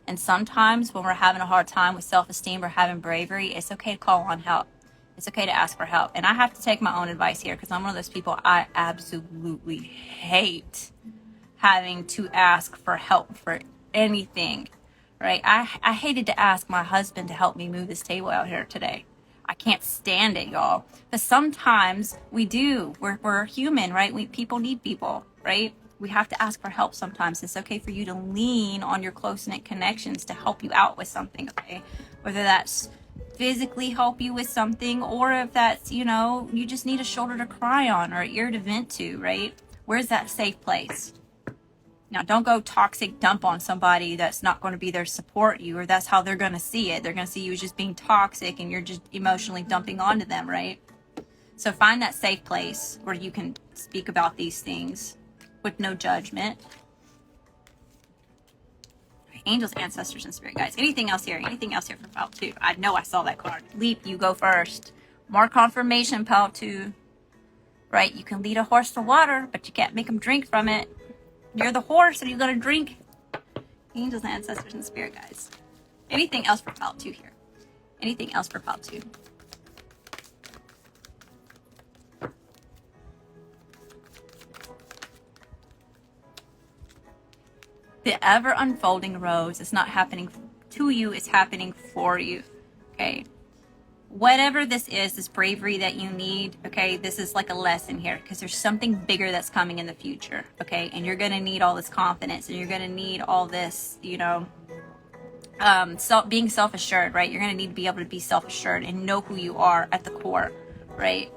And sometimes when we're having a hard time with self-esteem or having bravery, it's okay to call on help. It's okay to ask for help. And I have to take my own advice here because I'm one of those people, I absolutely hate having to ask for help for anything, right? I hated to ask my husband to help me move this table out here today. I can't stand it, y'all. But sometimes we do. We're human, right? People need people, right? We have to ask for help sometimes. It's okay for you to lean on your close-knit connections to help you out with something, okay? Whether that's physically help you with something or if that's, you know, you just need a shoulder to cry on or an ear to vent to, right? Where's that safe place? Now, don't go toxic dump on somebody that's not going to be there to support you, or that's how they're going to see it. They're going to see you as just being toxic and you're just emotionally dumping onto them, right? So find that safe place where you can speak about these things with no judgment. Angels, ancestors, and spirit guides. Anything else here? Anything else here for pile 2? I know I saw that card. Leap, you go first. More confirmation, pile 2. Right? You can lead a horse to water, but you can't make him drink from it. You're the horse and you're going to drink. Angels, ancestors, and spirit guides. Anything else for pile 2 here? Anything else for pile 2? The ever unfolding rose is not happening to you, it's happening for you. Okay? Whatever this is, this bravery that you need, okay, this is like a lesson here because there's something bigger that's coming in the future, okay? And you're going to need all this confidence and you're going to need all this, you know, being self-assured, right? You're going to need to be able to be self-assured and know who you are at the core, right?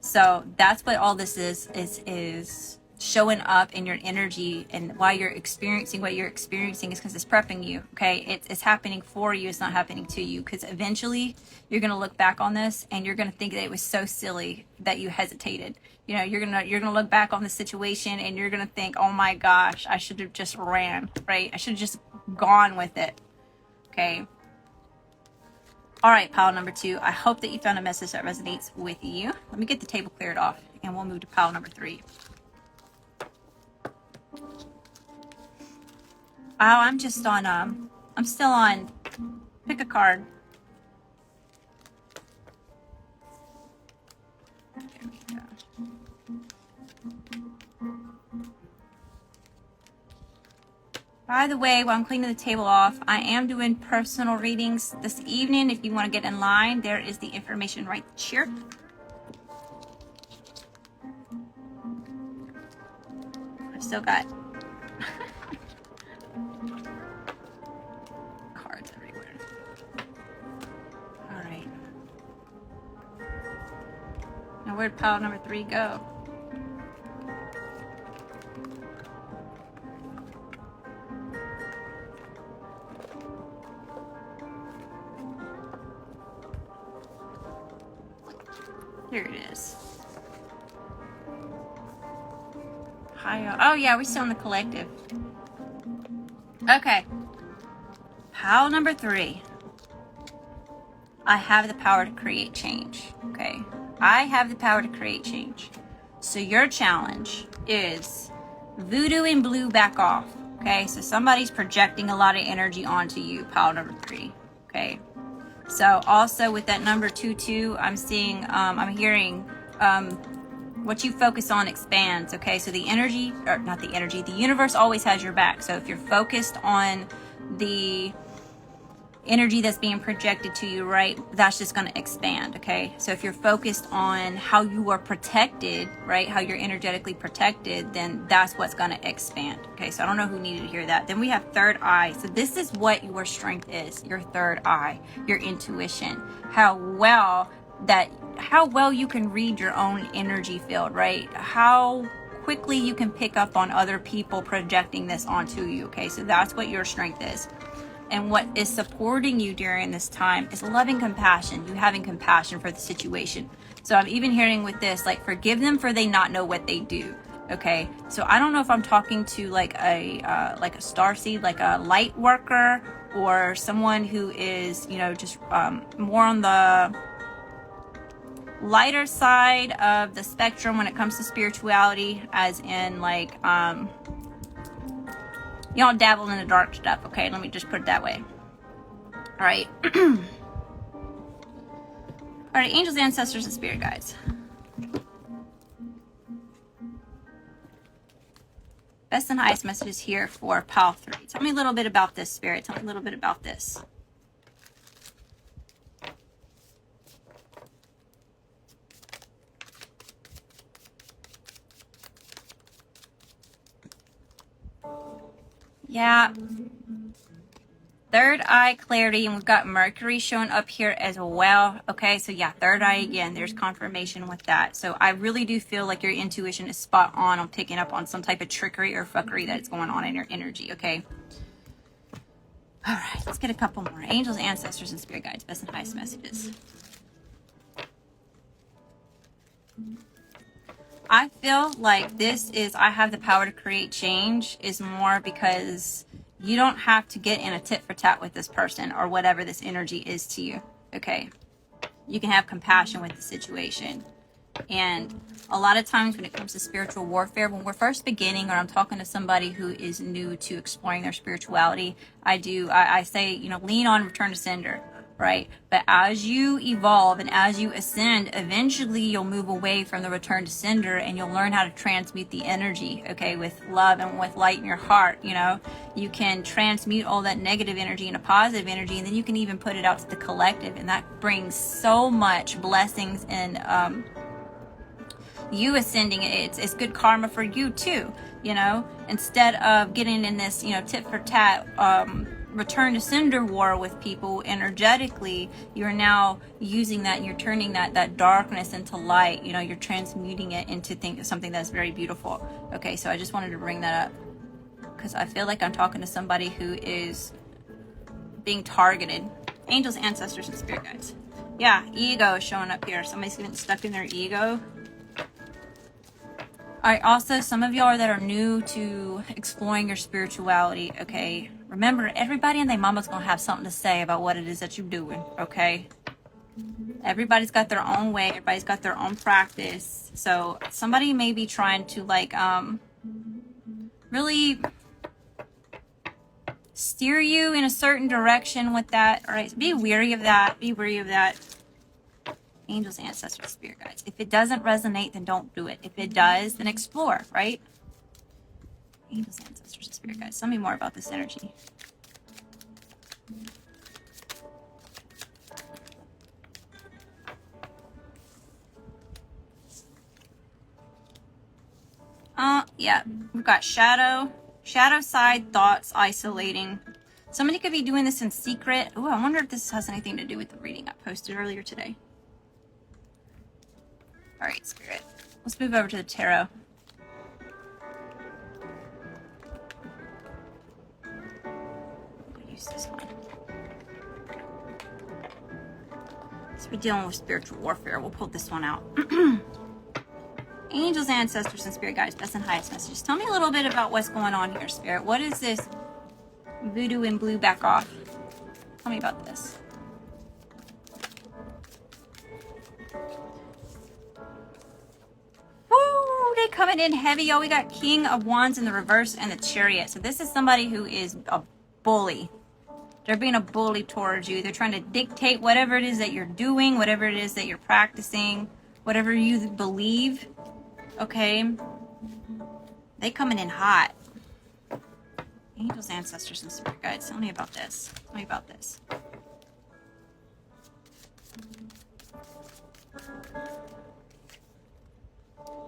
So that's what all this is showing up in your energy, and why you're experiencing what you're experiencing is because it's prepping you, okay? It's happening for you, it's not happening to you, because eventually you're going to look back on this and you're going to think that it was so silly that you hesitated. You know, you're gonna look back on the situation and you're going to think, oh my gosh, I should have just ran, right? I should have just gone with it, okay? All right, pile number 2. I hope that you found a message that resonates with you. Let me get the table cleared off and we'll move to pile number 3. I'm just on, I'm still on, pick a card. There we go. By the way, while I'm cleaning the table off, I am doing personal readings this evening. If you want to get in line, there is the information right here. I've still got cards everywhere. All right. Now where'd pile number 3 go? Here it is. Oh yeah, we're still in the collective. Okay. Pile number 3. I have the power to create change. Okay. I have the power to create change. So your challenge is voodoo and blue back off. Okay. So somebody's projecting a lot of energy onto you. Pile number 3. Okay. So also with that number 22, I'm seeing, I'm hearing, what you focus on expands. Okay. So the energy, or not the energy, the universe always has your back. So if you're focused on the energy that's being projected to you, right, that's just going to expand. Okay. So if you're focused on how you are protected, right, how you're energetically protected, then that's what's going to expand. Okay. So I don't know who needed to hear that. Then we have third eye. So this is what your strength is, your third eye, your intuition, how well you can read your own energy field, right? How quickly you can pick up on other people projecting this onto you. Okay. So that's what your strength is. And what is supporting you during this time is loving compassion, you having compassion for the situation. So I'm even hearing with this, like, forgive them for they not know what they do. Okay. So I don't know if I'm talking to like a starseed, like a light worker, or someone who is, you know, just more on the lighter side of the spectrum when it comes to spirituality, as in like, y'all dabble in the dark stuff. Okay, let me just put it that way. All right. All right, angels, ancestors, and spirit guides. Best and highest messages here for pile 3. Tell me a little bit about this, spirit. Tell me a little bit about this. Yeah. Third eye clarity, and we've got Mercury showing up here as well. Okay, so yeah, third eye again, there's confirmation with that. So I really do feel like your intuition is spot on picking up on some type of trickery or fuckery that's going on in your energy. Okay. All right, let's get a couple more. Angels, ancestors, and spirit guides, best and highest messages. I feel like this is, I have the power to create change, is more because you don't have to get in a tit for tat with this person or whatever this energy is to you. Okay. You can have compassion with the situation. And a lot of times when it comes to spiritual warfare, when we're first beginning, or I'm talking to somebody who is new to exploring their spirituality, I say, you know, lean on return to sender, right? But as you evolve and as you ascend, eventually you'll move away from the return to sender, and you'll learn how to transmute the energy, okay, with love and with light in your heart. You know, you can transmute all that negative energy into positive energy, and then you can even put it out to the collective, and that brings so much blessings and you ascending. It's good karma for you too, you know, instead of getting in this, you know, tit for tat return to sender war with people energetically. You're now using that, and you're turning that darkness into light. You know, you're transmuting it into something that's very beautiful. Okay, so I just wanted to bring that up because I feel like I'm talking to somebody who is being targeted. Angels, ancestors, and spirit guides. Yeah, ego is showing up here. Somebody's getting stuck in their ego. All right, also, some of y'all that are new to exploring your spirituality, okay, remember, everybody and their mama's going to have something to say about what it is that you're doing, okay? Everybody's got their own way. Everybody's got their own practice. So somebody may be trying to, like, really steer you in a certain direction with that. All right, be wary of that. Be wary of that. Angels, ancestors, spirit guides. If it doesn't resonate, then don't do it. If it does, then explore, right? Angels, ancestors, and spirit guides. Tell me more about this energy. Yeah, we've got shadow side, thoughts, isolating. Somebody could be doing this in secret. Oh, I wonder if this has anything to do with the reading I posted earlier today. All right, spirit. Let's move over to the tarot. We'll use this one. So we're dealing with spiritual warfare. We'll pull this one out. Angels, ancestors, and spirit guides, best and highest messages. Tell me a little bit about what's going on here, spirit. What is this voodoo in blue back off? Tell me about this. Woo! They coming in heavy. Oh, we got King of Wands in the reverse and the Chariot. So this is somebody who is a bully. They're being a bully towards you. They're trying to dictate whatever it is that you're doing, whatever it is that you're practicing, whatever you believe. Okay, they coming in hot. Angels, ancestors, and spirit guides. Tell me about this. Tell me about this.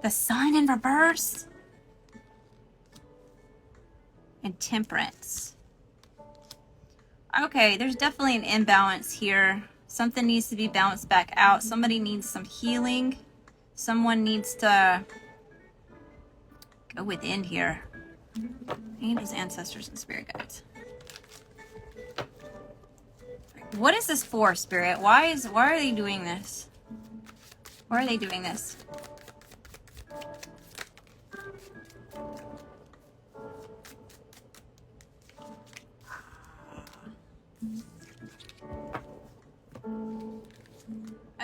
The Sun in reverse. And Temperance. Okay, there's definitely an imbalance here. Something needs to be balanced back out. Somebody needs some healing. Someone needs to go within here. Angels, ancestors, and spirit guides. What is this for, spirit? Why are they doing this? Why are they doing this?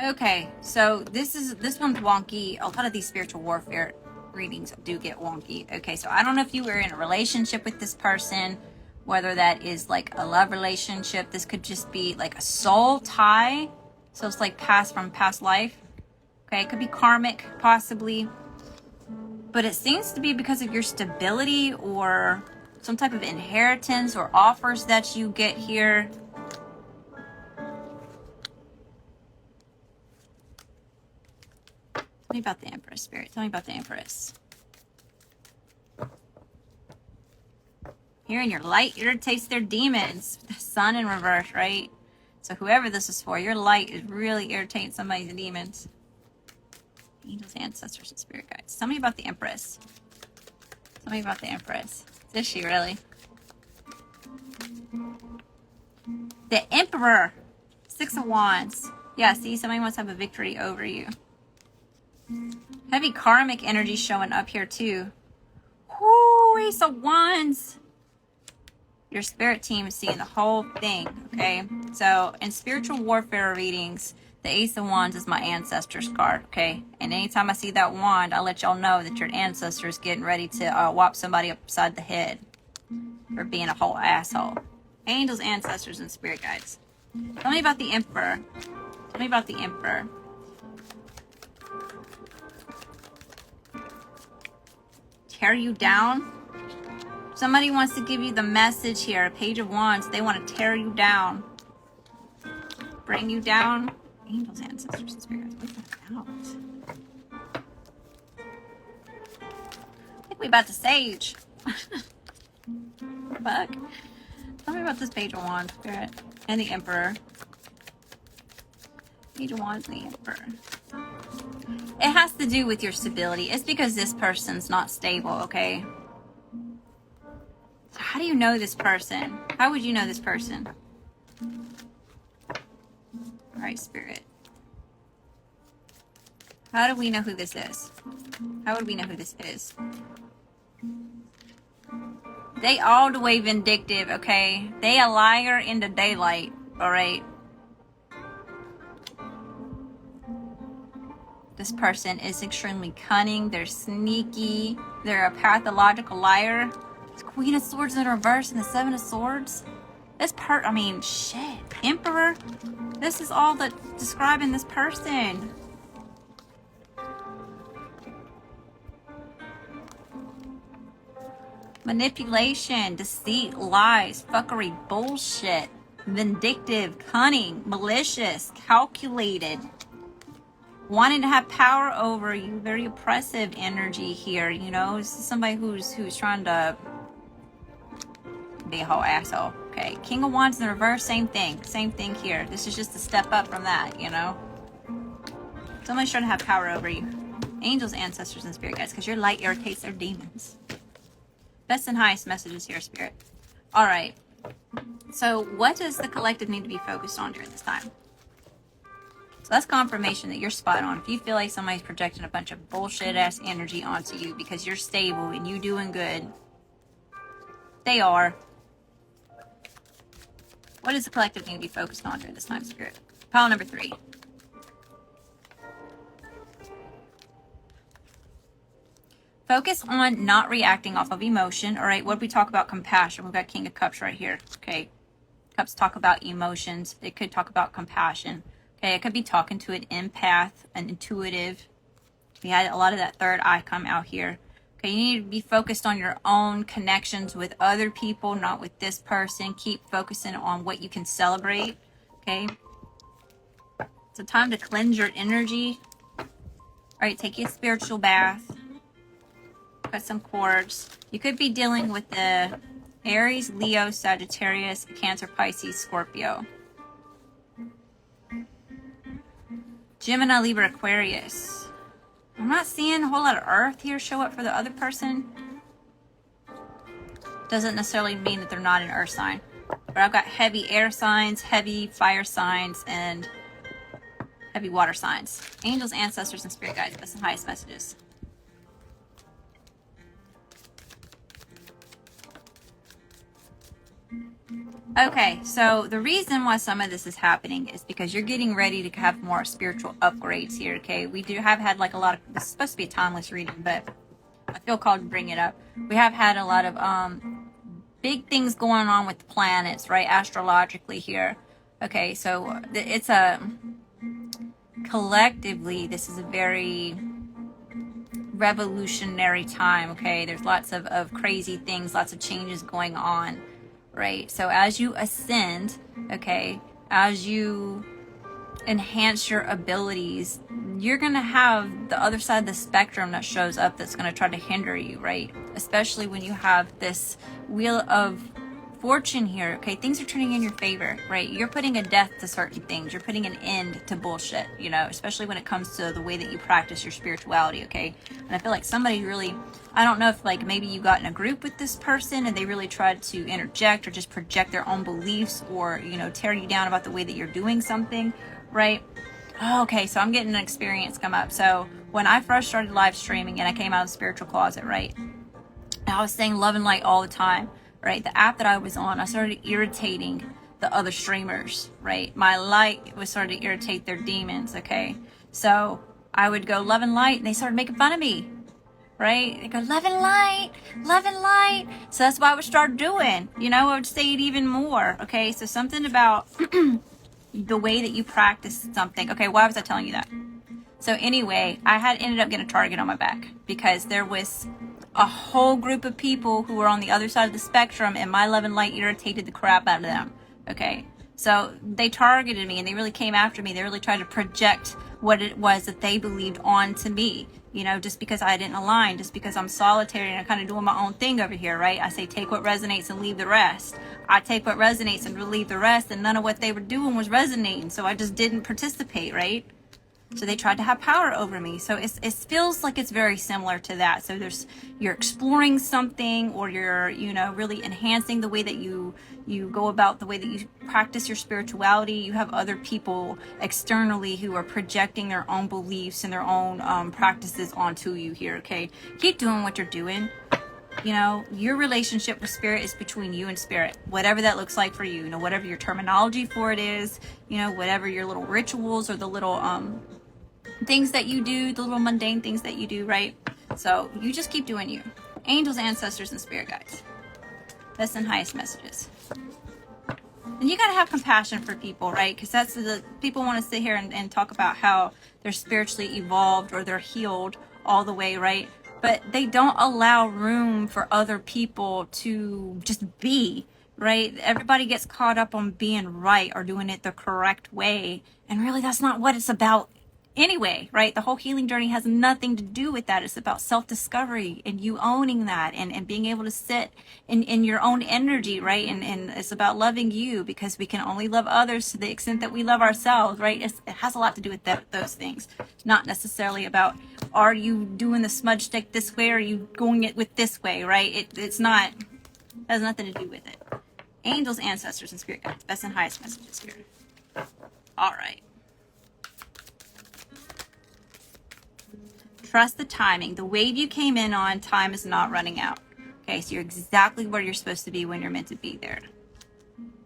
Okay, so this one's wonky. A lot of these spiritual warfare readings do get wonky. Okay, so I don't know if you were in a relationship with this person, whether that is like a love relationship. This could just be like a soul tie. So it's like from past life. Okay, it could be karmic, possibly. But it seems to be because of your stability or some type of inheritance or offers that you get here. Tell me about the Empress, spirit. Tell me about the Empress. Here in your light irritates their demons. The Sun in reverse, right? So whoever this is for, your light is really irritating somebody's demons. Angels, ancestors, and spirit guides. Tell me about the Empress. Tell me about the Empress. Is she really? The Emperor. 6 of Wands. Yeah, see, somebody wants to have a victory over you. Heavy karmic energy showing up here too. Whoo, Ace of Wands. Your spirit team is seeing the whole thing, okay? So in spiritual warfare readings, the Ace of Wands is my ancestors card, okay? And anytime I see that wand, I'll let y'all know that your ancestor is getting ready to whop somebody upside the head for being a whole asshole. Angels, ancestors, and spirit guides. Tell me about the Emperor. Tell me about the Emperor. Tear you down? Somebody wants to give you the message here. Page of Wands. They want to tear you down. Bring you down. Angels, ancestors, and spirits. What's that about? I think we about to sage. Fuck. Tell me about this Page of Wands, spirit. And the Emperor. Page of Wands and the Emperor. It has to do with your stability. It's because this person's not stable, okay? So how do you know this person? How would you know this person? All right, spirit. How do we know who this is? How would we know who this is? They all the way vindictive, okay? They a liar in the daylight, all right? This person is extremely cunning. They're sneaky. They're a pathological liar. Queen of Swords in reverse and the Seven of Swords. This I mean, shit. Emperor. This is all that describing this person. Manipulation, deceit, lies, fuckery, bullshit, vindictive, cunning, malicious, calculated, wanting to have power over you, very oppressive energy here, you know. This is somebody who's trying to be a whole asshole. Okay, King of Wands in the reverse, same thing here. This is just a step up from that, you know. Someone's trying to have power over you. Angels, ancestors, and spirit guides, because your light irritates their demons. Best and highest messages here, Spirit. All right. So what does the collective need to be focused on during this time? So that's confirmation that you're spot on. If you feel like somebody's projecting a bunch of bullshit ass energy onto you because you're stable and you doing good, they are. What does the collective need to be focused on during this time, Spirit? Pile number 3. Focus on not reacting off of emotion. All right, what did we talk about? Compassion. We've got King of Cups right here. Okay, Cups talk about emotions. It could talk about compassion. Okay, it could be talking to an empath, an intuitive. We had a lot of that third eye come out here. Okay, you need to be focused on your own connections with other people, not with this person. Keep focusing on what you can celebrate. Okay, it's a time to cleanse your energy. All right, take a spiritual bath. Got some cords. You could be dealing with the Aries, Leo, Sagittarius, Cancer, Pisces, Scorpio. Gemini, Libra, Aquarius. I'm not seeing a whole lot of Earth here show up for the other person. Doesn't necessarily mean that they're not an Earth sign. But I've got heavy air signs, heavy fire signs, and heavy water signs. Angels, ancestors, and spirit guides. Best and highest messages. Okay, so the reason why some of this is happening is because you're getting ready to have more spiritual upgrades here, okay? We do have had like a lot of, this is supposed to be a timeless reading, but I feel called to bring it up. We have had a lot of big things going on with the planets, right, astrologically here. Okay, so it's collectively, this is a very revolutionary time, okay? There's lots of crazy things, lots of changes going on. Right, so as you ascend, okay, as you enhance your abilities, you're going to have the other side of the spectrum that shows up that's going to try to hinder you, right? Especially when you have this wheel of fortune here, okay? Things are turning in your favor, right? You're putting a death to certain things. You're putting an end to bullshit, you know, especially when it comes to the way that you practice your spirituality, okay? And I feel like somebody really, I don't know if like maybe you got in a group with this person and they really tried to interject or just project their own beliefs or, you know, tear you down about the way that you're doing something, right? Oh, okay, so I'm getting an experience come up. So when I first started live streaming and I came out of the spiritual closet, right? I was saying love and light all the time. Right, the app that I was on, I started irritating the other streamers, right? My light was starting to irritate their demons, okay? So I would go love and light, and they started making fun of me, right? They go love and light, love and light. So that's what I would start doing, you know, I would say it even more, okay? So something about the way that you practice something. Okay, why was I telling you that? So anyway, I had ended up getting a target on my back because there was a whole group of people who were on the other side of the spectrum, and my love and light irritated the crap out of them. Okay, so they targeted me and they really came after me. They really tried to project what it was that they believed onto me, you know, just because I didn't align, just because I'm solitary and I'm kind of doing my own thing over here, right? I say take what resonates and leave the rest. I take what resonates and leave the rest, and none of what they were doing was resonating, so I just didn't participate, right? So they tried to have power over me. So it feels like it's very similar to that. So you're exploring something, or you're, you know, really enhancing the way that you go about the way that you practice your spirituality. You have other people externally who are projecting their own beliefs and their own practices onto you here, okay? Keep doing what you're doing. You know, your relationship with spirit is between you and spirit, whatever that looks like for you, you know, whatever your terminology for it is, you know, whatever your little rituals or the little things that you do, the little mundane things that you do, right? So you just keep doing you. Angels, ancestors, and spirit guides. Best and highest messages. And you got to have compassion for people, right? Because that's the people want to sit here and talk about how they're spiritually evolved or they're healed all the way, right? But they don't allow room for other people to just be, right? Everybody gets caught up on being right or doing it the correct way. And really, that's not what it's about anyway, right? The whole healing journey has nothing to do with that. It's about self-discovery and you owning that and being able to sit in your own energy, right? And it's about loving you, because we can only love others to the extent that we love ourselves, right? It has a lot to do with those things. Not necessarily about, are you doing the smudge stick this way or are you going it with this way, right? It's not, it has nothing to do with it. Angels, ancestors, and spirit guides. Best and highest messages here. All right. Trust the timing. The wave you came in on, time is not running out. Okay, so you're exactly where you're supposed to be when you're meant to be there.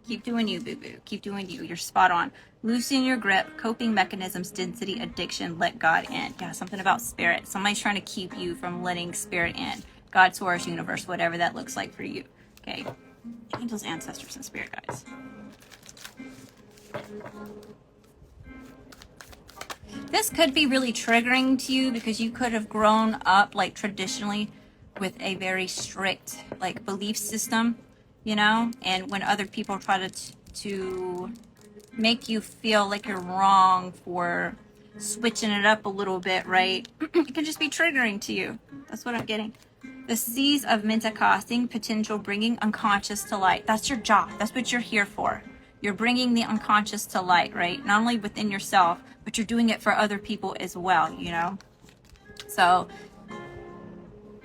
Keep doing you, boo-boo. Keep doing you. You're spot on. Loosen your grip. Coping mechanisms, density, addiction, let God in. Yeah, something about spirit. Somebody's trying to keep you from letting spirit in. God, source, universe, whatever that looks like for you. Okay. Angels, ancestors, and spirit guides. This could be really triggering to you because you could have grown up like traditionally with a very strict like belief system, you know, and when other people try to make you feel like you're wrong for switching it up a little bit, right? It can just be triggering to you. That's what I'm getting. The seas of Mentacasting, potential bringing unconscious to light. That's your job. That's what you're here for. You're bringing the unconscious to light, right? Not only within yourself, but you're doing it for other people as well, you know? So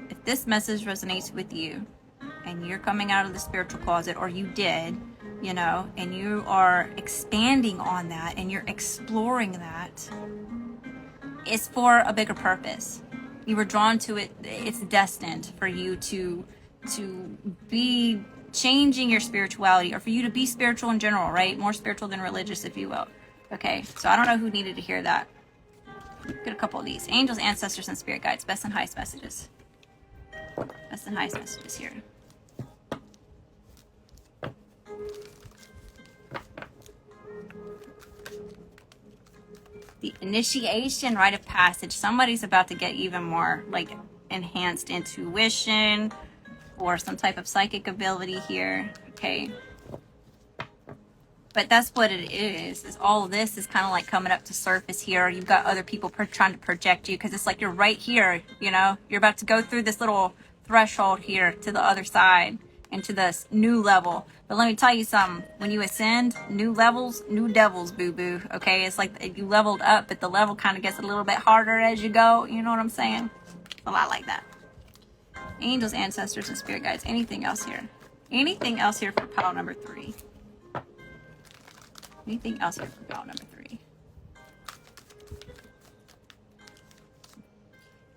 if this message resonates with you and you're coming out of the spiritual closet, or you did, you know, and you are expanding on that and you're exploring that, it's for a bigger purpose. You were drawn to it. It's destined for you to be changing your spirituality, or for you to be spiritual in general, right? More spiritual than religious, if you will. Okay, so I don't know who needed to hear that. Get a couple of these. Angels, ancestors, and spirit guides. Best and highest messages. Best and highest messages here. The initiation, rite of passage. Somebody's about to get even more like enhanced intuition or some type of psychic ability here. Okay. But that's what it is all of this is kind of like coming up to surface here. You've got other people trying to project you, because it's like you're right here, you know, you're about to go through this little threshold here to the other side into this new level. But let me tell you something, when you ascend, new levels, new devils, boo-boo. Okay, it's like you leveled up, but the level kind of gets a little bit harder as you go. You know what I'm saying? A lot like that. Angels, ancestors, and spirit guides. Anything else here? Anything else here for pile number 3? Anything else here for pile number 3?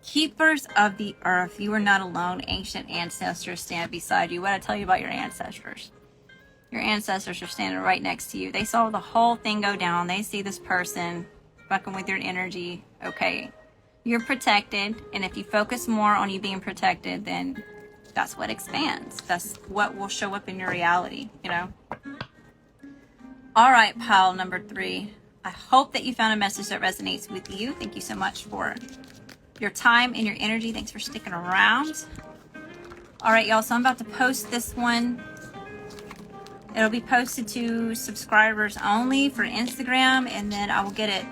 Keepers of the earth, you are not alone. Ancient ancestors stand beside you. What did I tell you about your ancestors? Your ancestors are standing right next to you. They saw the whole thing go down. They see this person fucking with your energy. Okay, you're protected, and if you focus more on you being protected, then that's what expands. That's what will show up in your reality, you know? All right, pile number 3. I hope that you found a message that resonates with you. Thank you so much for your time and your energy. Thanks for sticking around. All right, y'all, so I'm about to post this one. It'll be posted to subscribers only for Instagram, and then I will get it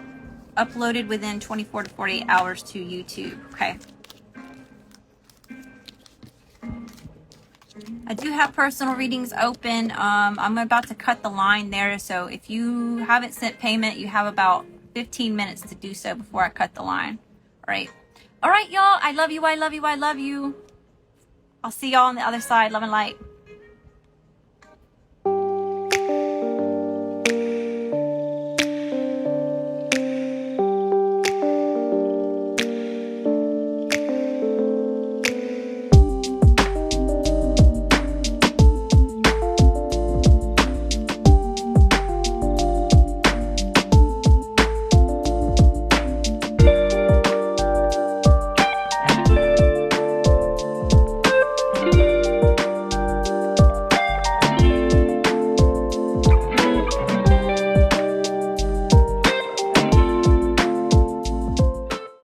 uploaded within 24 to 48 hours to YouTube, okay? I do have personal readings open. I'm about to cut the line there, so if you haven't sent payment, you have about 15 minutes to do so before I cut the line. All right. All right, y'all. I love you. I love you. I love you. I'll see y'all on the other side. Love and light.